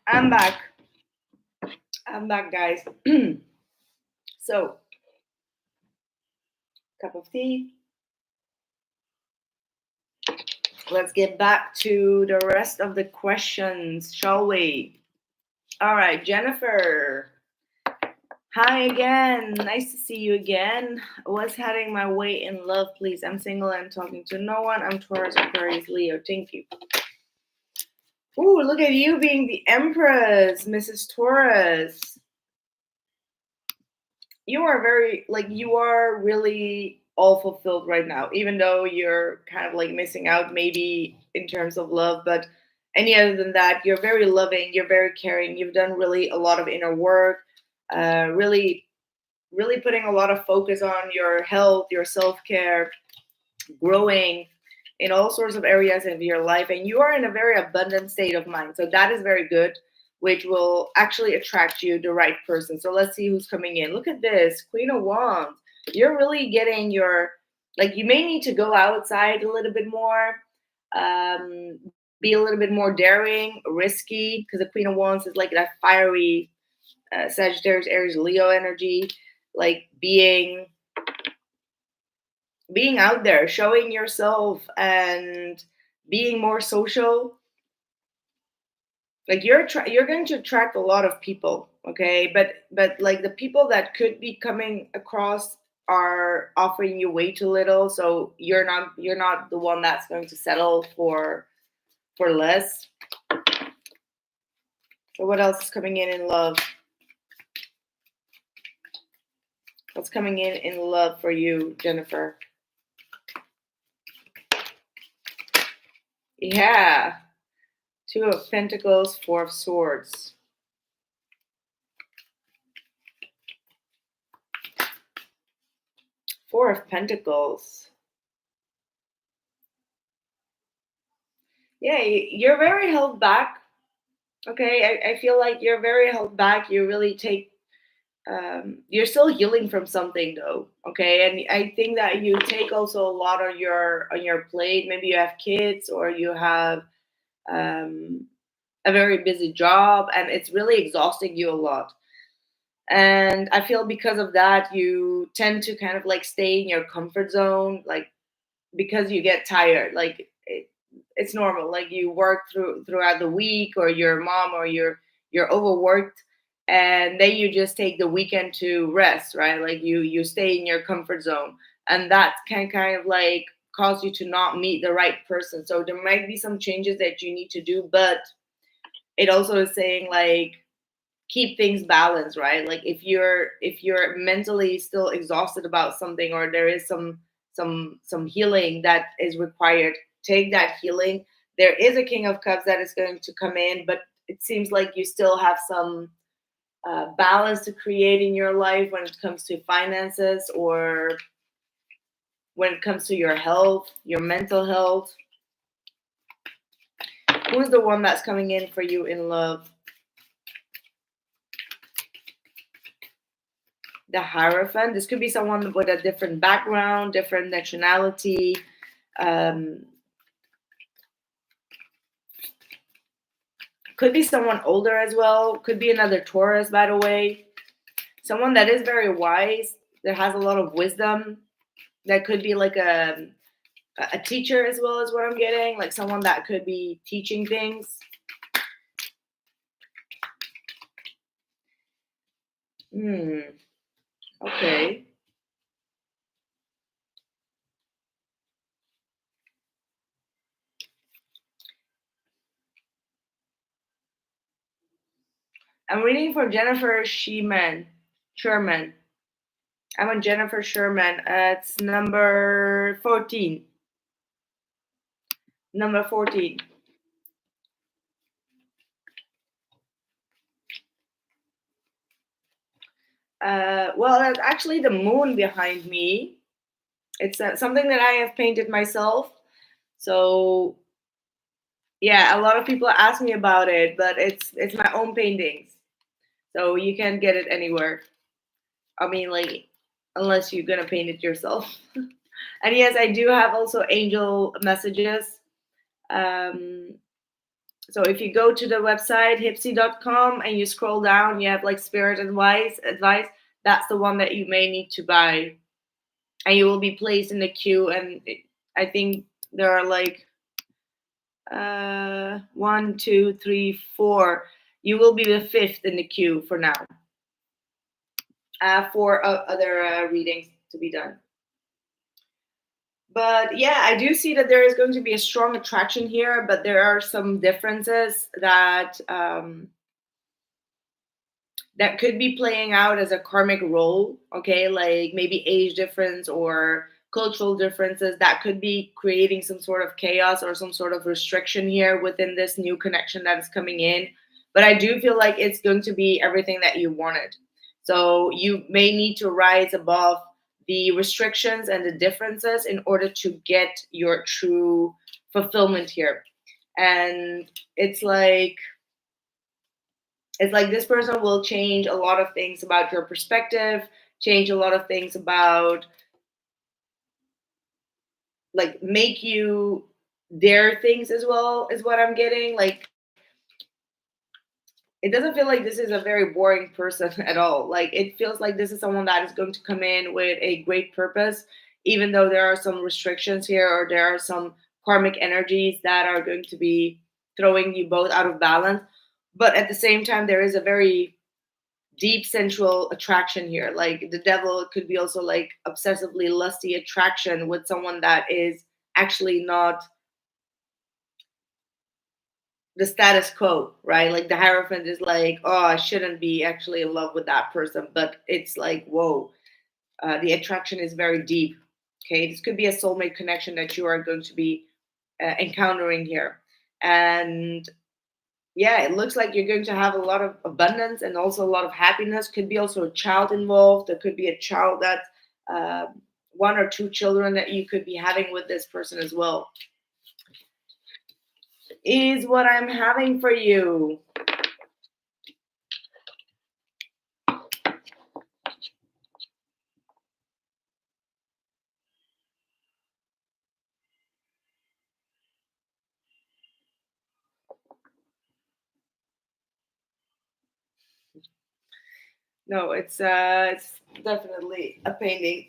I'm back. I'm back, guys. So, cup of tea. Let's get back to the rest of the questions, shall we? All right, Jennifer. Hi again. Nice to see you again. What's heading my way in love, please? I'm single and talking to no one. I'm Taurus, Aquarius, Leo. Thank you. Ooh, look at you being the Empress, Mrs. Taurus. You are you are really all fulfilled right now, even though you're kind of like missing out maybe in terms of love. But any other than that, you're very loving, you're very caring. You've done really a lot of inner work, really, really putting a lot of focus on your health, your self care, growing in all sorts of areas of your life, and you are in a very abundant state of mind, so that is very good, which will actually attract you the right person. So let's see who's coming in. Look at this, Queen of Wands. You're really getting your, like, you may need to go outside a little bit more, um, be a little bit more daring, risky, because the Queen of Wands is like that fiery Sagittarius, Aries, Leo energy, like being out there, showing yourself, and being more social. Like you're going to attract a lot of people, okay? But like the people that could be coming across are offering you way too little, so you're not the one that's going to settle for less. So what else is coming in love? What's coming in love for you, Jennifer? Yeah. Two of Pentacles, Four of Swords. Four of Pentacles. Yeah, you're very held back. Okay, I feel like you're very held back. You really take, you're still healing from something though. Okay, and I think that you take also a lot on your plate. Maybe you have kids or you have um, a very busy job, and it's really exhausting you a lot. And I feel because of that, you tend to kind of like stay in your comfort zone, like because you get tired. Like it's normal. Like you work throughout the week, or your mom, or you're overworked, and then you just take the weekend to rest, right? Like you stay in your comfort zone, and that can kind of like cause you to not meet the right person. So there might be some changes that you need to do, but it also is saying like keep things balanced, right? Like if you're mentally still exhausted about something, or there is some healing that is required, take that healing. There is a King of Cups that is going to come in, but it seems like you still have some balance to create in your life when it comes to finances, or when it comes to your health, your mental health. Who's the one that's coming in for you in love? The Hierophant. This could be someone with a different background, different nationality. Um, could be someone older as well. Could be another Taurus, by the way. Someone that is very wise, that has a lot of wisdom. That could be like a teacher as well, as what I'm getting. Like someone that could be teaching things. Okay. I'm reading for Jennifer Sherman. I'm on Jennifer Sherman. It's number 14. Number 14. Well, that's actually the moon behind me. It's something that I have painted myself. So yeah, a lot of people ask me about it, but it's my own paintings. So you can't get it anywhere. I mean, like, unless you're gonna paint it yourself. And yes, I do have also angel messages. Um, So if you go to the website Hypsee.com and you scroll down, you have like spirit advice. That's the one that you may need to buy, and you will be placed in the queue. And I think there are like 1, 2, 3, 4. You will be the fifth in the queue for now. For other readings to be done. But yeah, I do see that there is going to be a strong attraction here, but there are some differences that that could be playing out as a karmic role. Okay, like maybe age difference or cultural differences that could be creating some sort of chaos or some sort of restriction here within this new connection that is coming in. But I do feel like it's going to be everything that you wanted. So you may need to rise above the restrictions and the differences in order to get your true fulfillment here. And it's like this person will change a lot of things about your perspective, change a lot of things about, like, make you their things as well, is what I'm getting. Like, it doesn't feel like this is a very boring person at all. Like, it feels like this is someone that is going to come in with a great purpose, even though there are some restrictions here or there are some karmic energies that are going to be throwing you both out of balance. But at the same time, there is a very deep sensual attraction here. Like, the devil could be also like obsessively lusty attraction with someone that is actually not the status quo, right? Like, the Hierophant is like, oh, I shouldn't be actually in love with that person, but it's like, whoa, the attraction is very deep. Okay, this could be a soulmate connection that you are going to be encountering here. And yeah, it looks like you're going to have a lot of abundance and also a lot of happiness. Could be also a child involved. There could be a child that, uh, 1 or 2 children that you could be having with this person as well, is what I'm having for you. No, it's definitely a painting.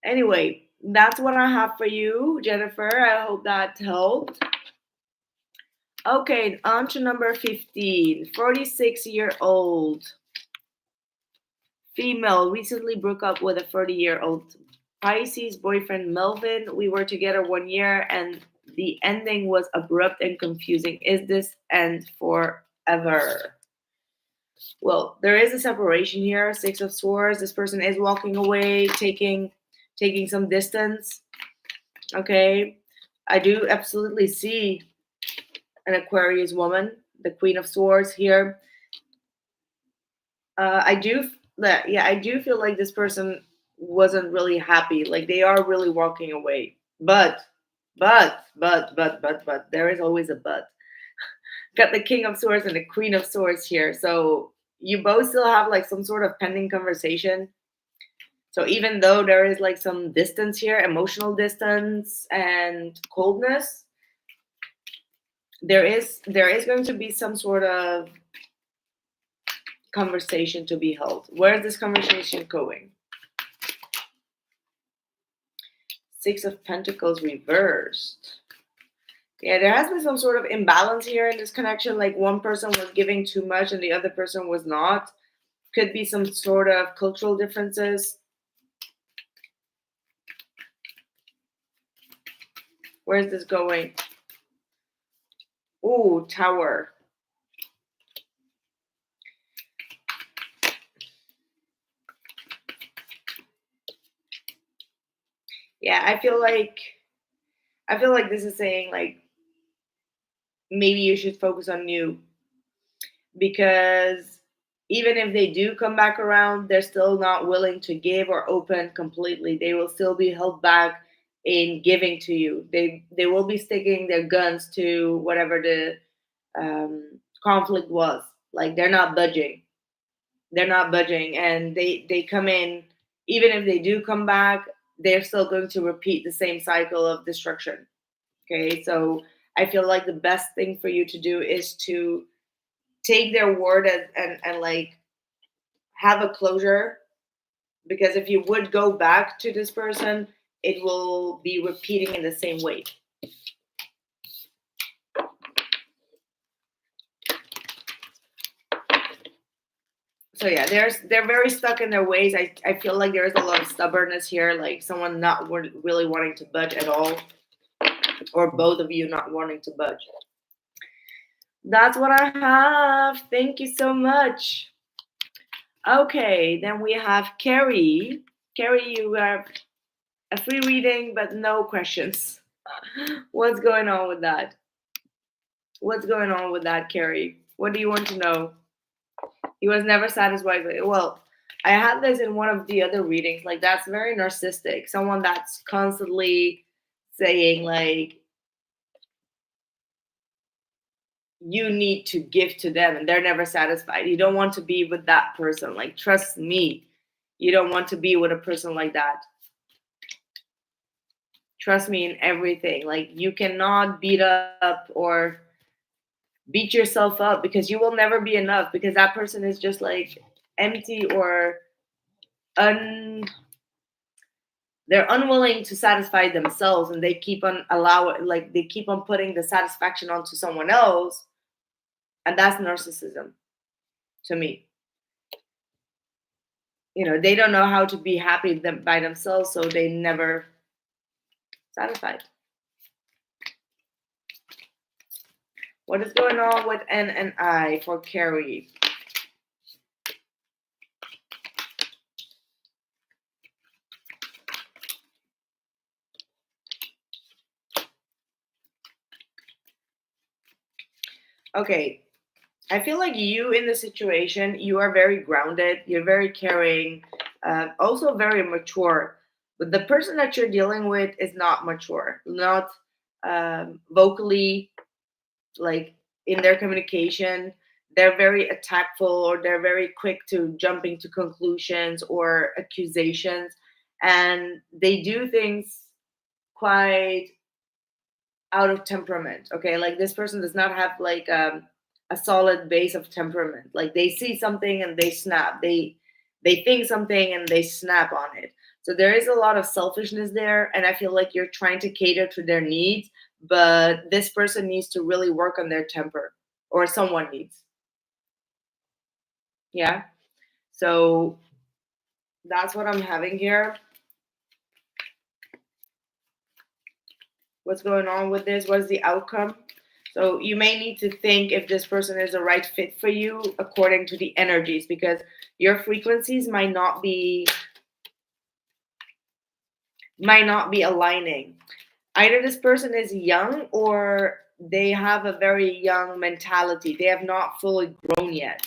Anyway, that's what I have for you, Jennifer. I hope that helped. Okay, on to number 15. 46-year-old female recently broke up with a 30-year-old Pisces boyfriend, Melvin. We were together 1 year and the ending was abrupt and confusing. Is this end forever? Well, there is a separation here. 6 of Swords. This person is walking away, taking some distance. Okay, I do absolutely see an Aquarius woman, the Queen of Swords here. I do, yeah, I do feel like this person wasn't really happy. Like, they are really walking away, but there is always a but. Got the King of Swords and the Queen of Swords here, so you both still have like some sort of pending conversation. So even though there is like some distance here, emotional distance and coldness, there is going to be some sort of conversation to be held. Where is this conversation going? 6 of Pentacles reversed. Yeah, there has been some sort of imbalance here in this connection. Like, one person was giving too much and the other person was not. Could be some sort of cultural differences. Where is this going? Ooh, Tower. Yeah, I feel like this is saying like maybe you should focus on you, because even if they do come back around, they're still not willing to give or open completely. They will still be held back in giving to you. They will be sticking their guns to whatever the conflict was. Like, they're not budging. They're not budging, and they come in. Even if they do come back, they're still going to repeat the same cycle of destruction. Okay, so I feel like the best thing for you to do is to take their word and like have a closure, because if you would go back to this person, it will be repeating in the same way. So yeah, they're very stuck in their ways. I feel like there's a lot of stubbornness here, like someone not really wanting to budge at all, or both of you not wanting to budge. That's what I have. Thank you so much. Okay, then we have Carrie. Carrie, you have a free reading, but no questions. What's going on with that? What's going on with that, Carrie? What do you want to know? He was never satisfied with it. Well, I had this in one of the other readings. Like, that's very narcissistic. Someone that's constantly saying, like, you need to give to them and they're never satisfied. You don't want to be with that person. Like, trust me, you don't want to be with a person like that. Trust me in everything. Like, you cannot beat up or beat yourself up, because you will never be enough, because that person is just like empty or they're unwilling to satisfy themselves, and they keep on they keep on putting the satisfaction onto someone else, and that's narcissism to me. You know, they don't know how to be happy by themselves, so they never satisfied. What is going on with N and I for Carrie? Okay, I feel like you in the situation, you are very grounded, you're very caring, also very mature. But the person that you're dealing with is not mature, not vocally, like in their communication. They're very attackful, or they're very quick to jumping to conclusions or accusations. And they do things quite out of temperament. Okay, like this person does not have like a solid base of temperament. Like, they see something and they snap. They think something and they snap on it. So there is a lot of selfishness there, and I feel like you're trying to cater to their needs, but this person needs to really work on their temper, or someone needs. Yeah. So that's what I'm having here. What's going on with this? What is the outcome? So you may need to think if this person is the right fit for you according to the energies, because your frequencies might not be aligning. Either this person is young, or they have a very young mentality. They have not fully grown yet.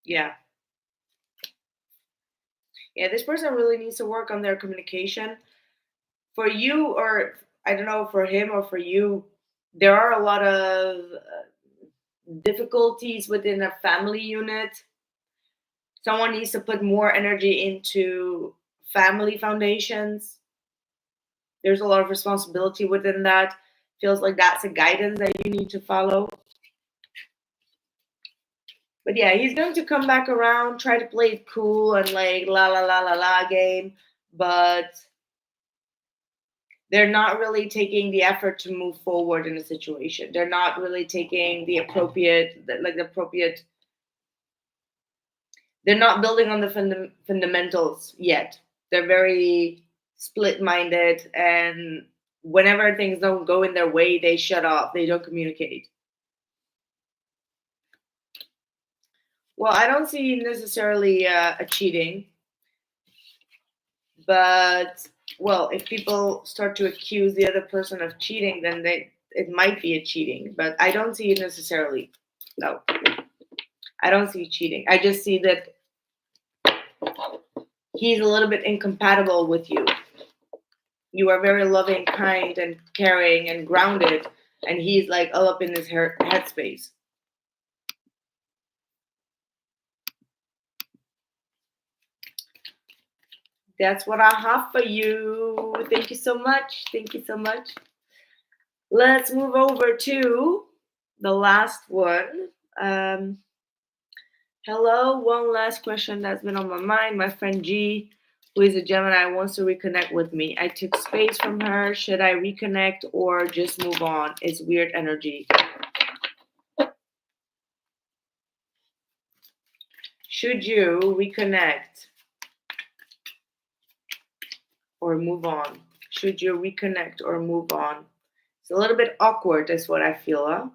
Yeah. Yeah, this person really needs to work on their communication. For you, or I don't know, for him or for you, there are a lot of difficulties within a family unit. Someone needs to put more energy into family foundations. There's a lot of responsibility within that. Feels like that's a guidance that you need to follow. But yeah, he's going to come back around, try to play it cool and like la la la la la game, but they're not really taking the effort to move forward in a situation. They're not really taking the appropriate, they're not building on the fundamentals yet. They're very split-minded, and whenever things don't go in their way, they shut off. They don't communicate. Well, I don't see necessarily a cheating, but well, if people start to accuse the other person of cheating, then it might be a cheating. But I don't see it necessarily. No, I don't see cheating. I just see that he's a little bit incompatible with you. You are very loving, kind, and caring and grounded, and he's like all up in his headspace. That's what I have for you. Thank you so much. Thank you so much. Let's move over to the last one. Um, Hello, one last question that's been on my mind. My friend G, who is a Gemini, wants to reconnect with me. I took space from her. Should I reconnect or just move on? It's weird energy. Should you reconnect or move on? Should you reconnect or move on? It's a little bit awkward, is what I feel, huh?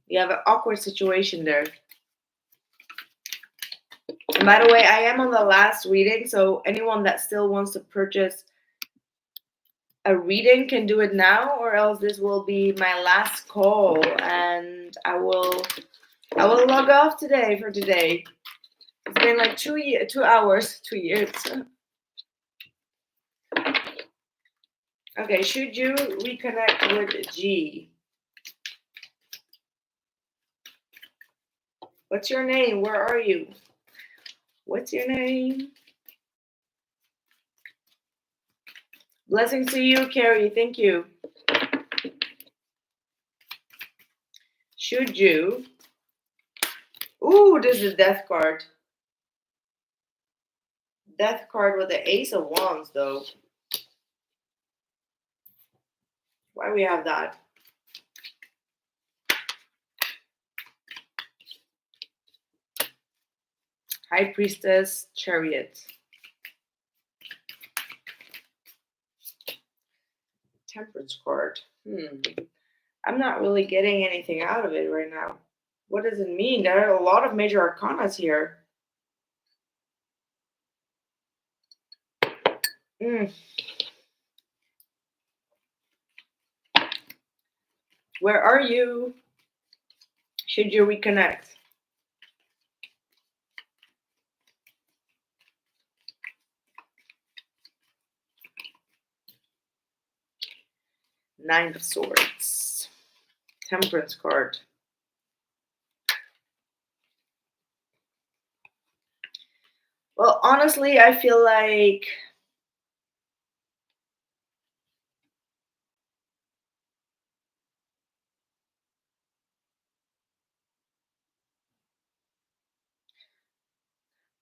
You have an awkward situation there. And by the way, I am on the last reading, so anyone that still wants to purchase a reading can do it now, or else this will be my last call, and I will log off today for today. It's been like 2 hours, 2 years. Okay, should you reconnect with G? What's your name? Where are you? What's your name? Blessings to you, Carrie. Thank you. Should you? Ooh, this is a death card. Death card with the Ace of Wands, though. Why we have that? High Priestess, Chariot. Temperance card. I'm not really getting anything out of it right now. What does it mean? There are a lot of major arcanas here. Where are you? Should you reconnect? Nine of Swords. Temperance card. Well, honestly, I feel like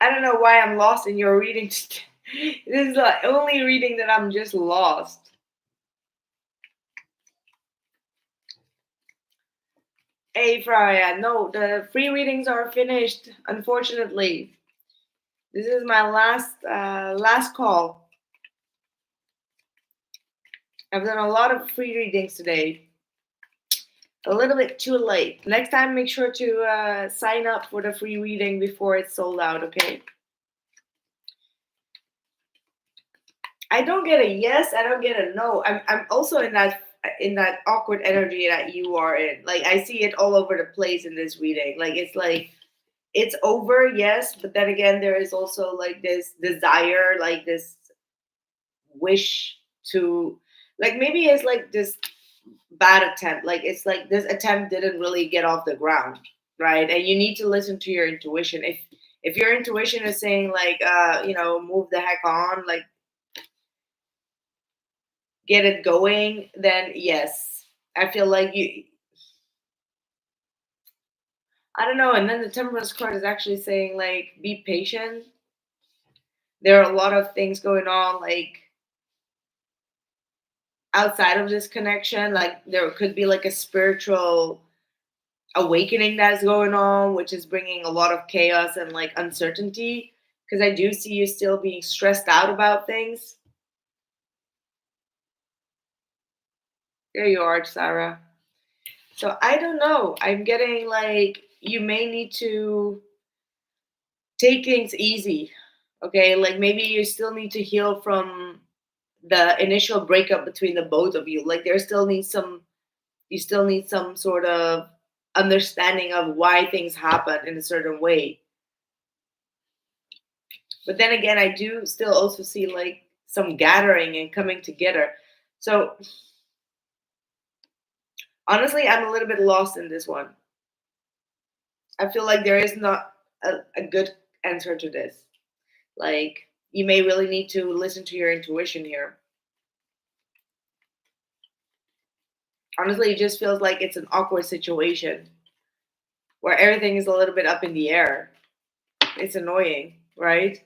I don't know why I'm lost in your reading. This is the only reading that I'm just lost. Hey, Freya, no, the free readings are finished, unfortunately. This is my last call. I've done a lot of free readings today. A little bit too late. Next time, make sure to sign up for the free reading before it's sold out, okay? I don't get a yes, I don't get a no. I'm also in that awkward energy that you are in. Like I see it all over the place in this reading. Like it's over, yes, but then again there is also like this desire, like this wish to, like maybe it's like this bad attempt. Like it's like this attempt didn't really get off the ground, right? And you need to listen to your intuition. If your intuition is saying like move the heck on, like get it going, then yes. I feel like I don't know. And then the Temperance card is actually saying like be patient. There are a lot of things going on like outside of this connection. Like there could be like a spiritual awakening that's going on, which is bringing a lot of chaos and like uncertainty. Because I do see you still being stressed out about things. There you are, Sarah. So I don't know. I'm getting like you may need to take things easy. Okay, like maybe you still need to heal from the initial breakup between the both of you. Like there still needs some you still need some sort of understanding of why things happen in a certain way. But then again, I do still also see like some gathering and coming together. So honestly, I'm a little bit lost in this one. I feel like there is not a good answer to this. Like you may really need to listen to your intuition here. Honestly, it just feels like it's an awkward situation where everything is a little bit up in the air. It's annoying, right?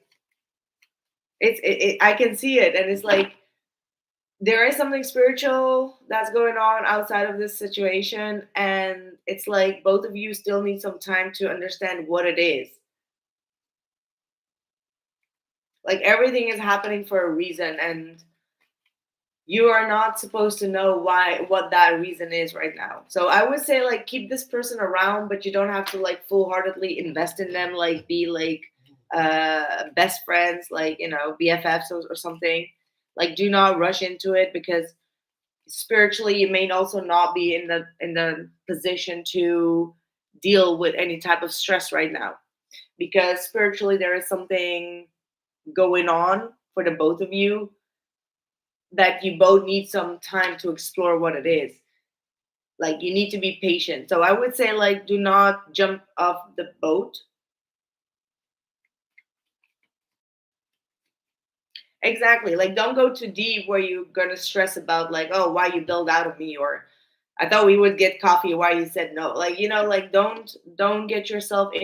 I can see it, and it's like there is something spiritual that's going on outside of this situation, and it's like both of you still need some time to understand what it is. Like everything is happening for a reason, and you are not supposed to know what that reason is right now. So I would say like keep this person around, but you don't have to like full-heartedly invest in them, like be like best friends, like BFFs or something. Like do not rush into it, because spiritually you may also not be in the position to deal with any type of stress right now, because spiritually there is something going on for the both of you that you both need some time to explore what it is. Like you need to be patient. So I would say like do not jump off the boat. Exactly. Like don't go too deep where you're gonna stress about like, oh, why you bailed out of me, or I thought we would get coffee, why you said no. Like, like don't get yourself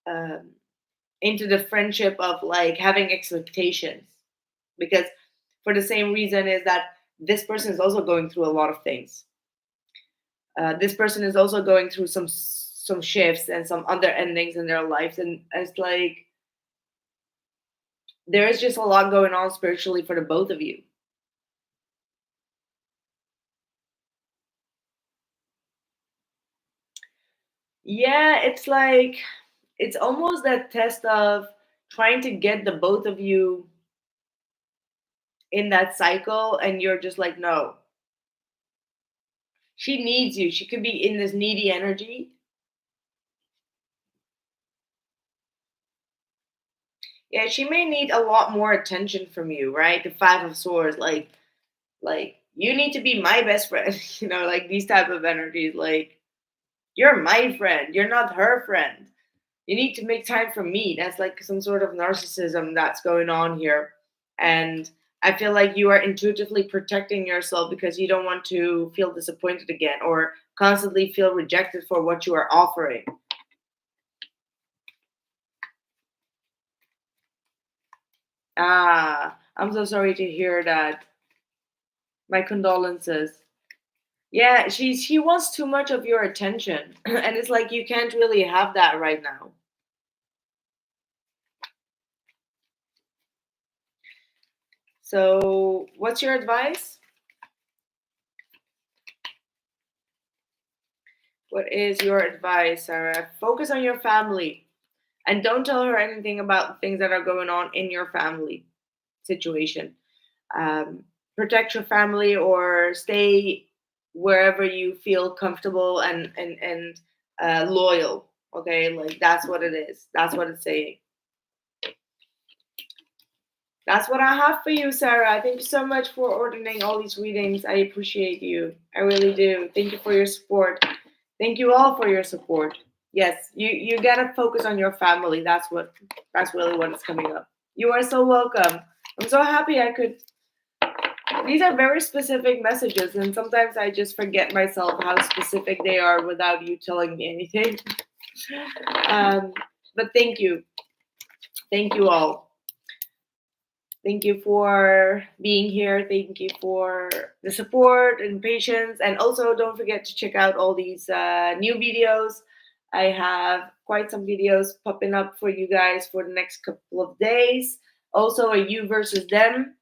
um into the friendship of like having expectations, because for the same reason is that this person is also going through a lot of things. This person is also going through some shifts and some other endings in their lives, and it's like there is just a lot going on spiritually for the both of you. Yeah, it's like it's almost that test of trying to get the both of you in that cycle, and you're just like, no, she needs you. She could be in this needy energy. Yeah, she may need a lot more attention from you, right? The Five of Swords, like you need to be my best friend, like these type of energies. Like you're my friend, you're not her friend. You need to make time for me. That's like some sort of narcissism that's going on here. And I feel like you are intuitively protecting yourself because you don't want to feel disappointed again or constantly feel rejected for what you are offering. Ah, I'm so sorry to hear that. My condolences. Yeah, she wants too much of your attention. And it's like you can't really have that right now. So, what's your advice? What is your advice, Sarah? Focus on your family and don't tell her anything about things that are going on in your family situation. Um, Protect your family or stay wherever you feel comfortable and loyal. Okay, like that's what it is. That's what it's saying. That's what I have for you, Sarah. Thank you so much for ordering all these readings. I appreciate you. I really do. Thank you for your support. Thank you all for your support. Yes, you gotta focus on your family. That's really what is coming up. You are so welcome. I'm so happy I could. These are very specific messages, and sometimes I just forget myself how specific they are without you telling me anything. But thank you all. Thank you for being here. Thank you for the support and patience. And also, don't forget to check out all these new videos. I have quite some videos popping up for you guys for the next couple of days. Also, a you versus them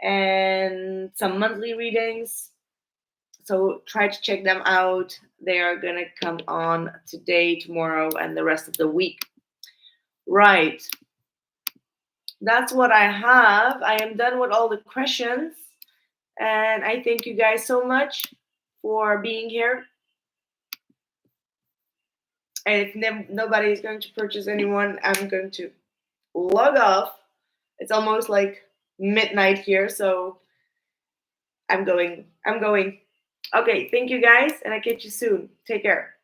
and some monthly readings. So try to check them out. They are going to come on today, tomorrow, and the rest of the week. Right. That's what I have. I am done with all the questions. And I thank you guys so much for being here. And if nobody is going to purchase anyone, I'm going to log off. It's almost like midnight here, so I'm going. Okay, thank you guys, and I catch you soon. Take care.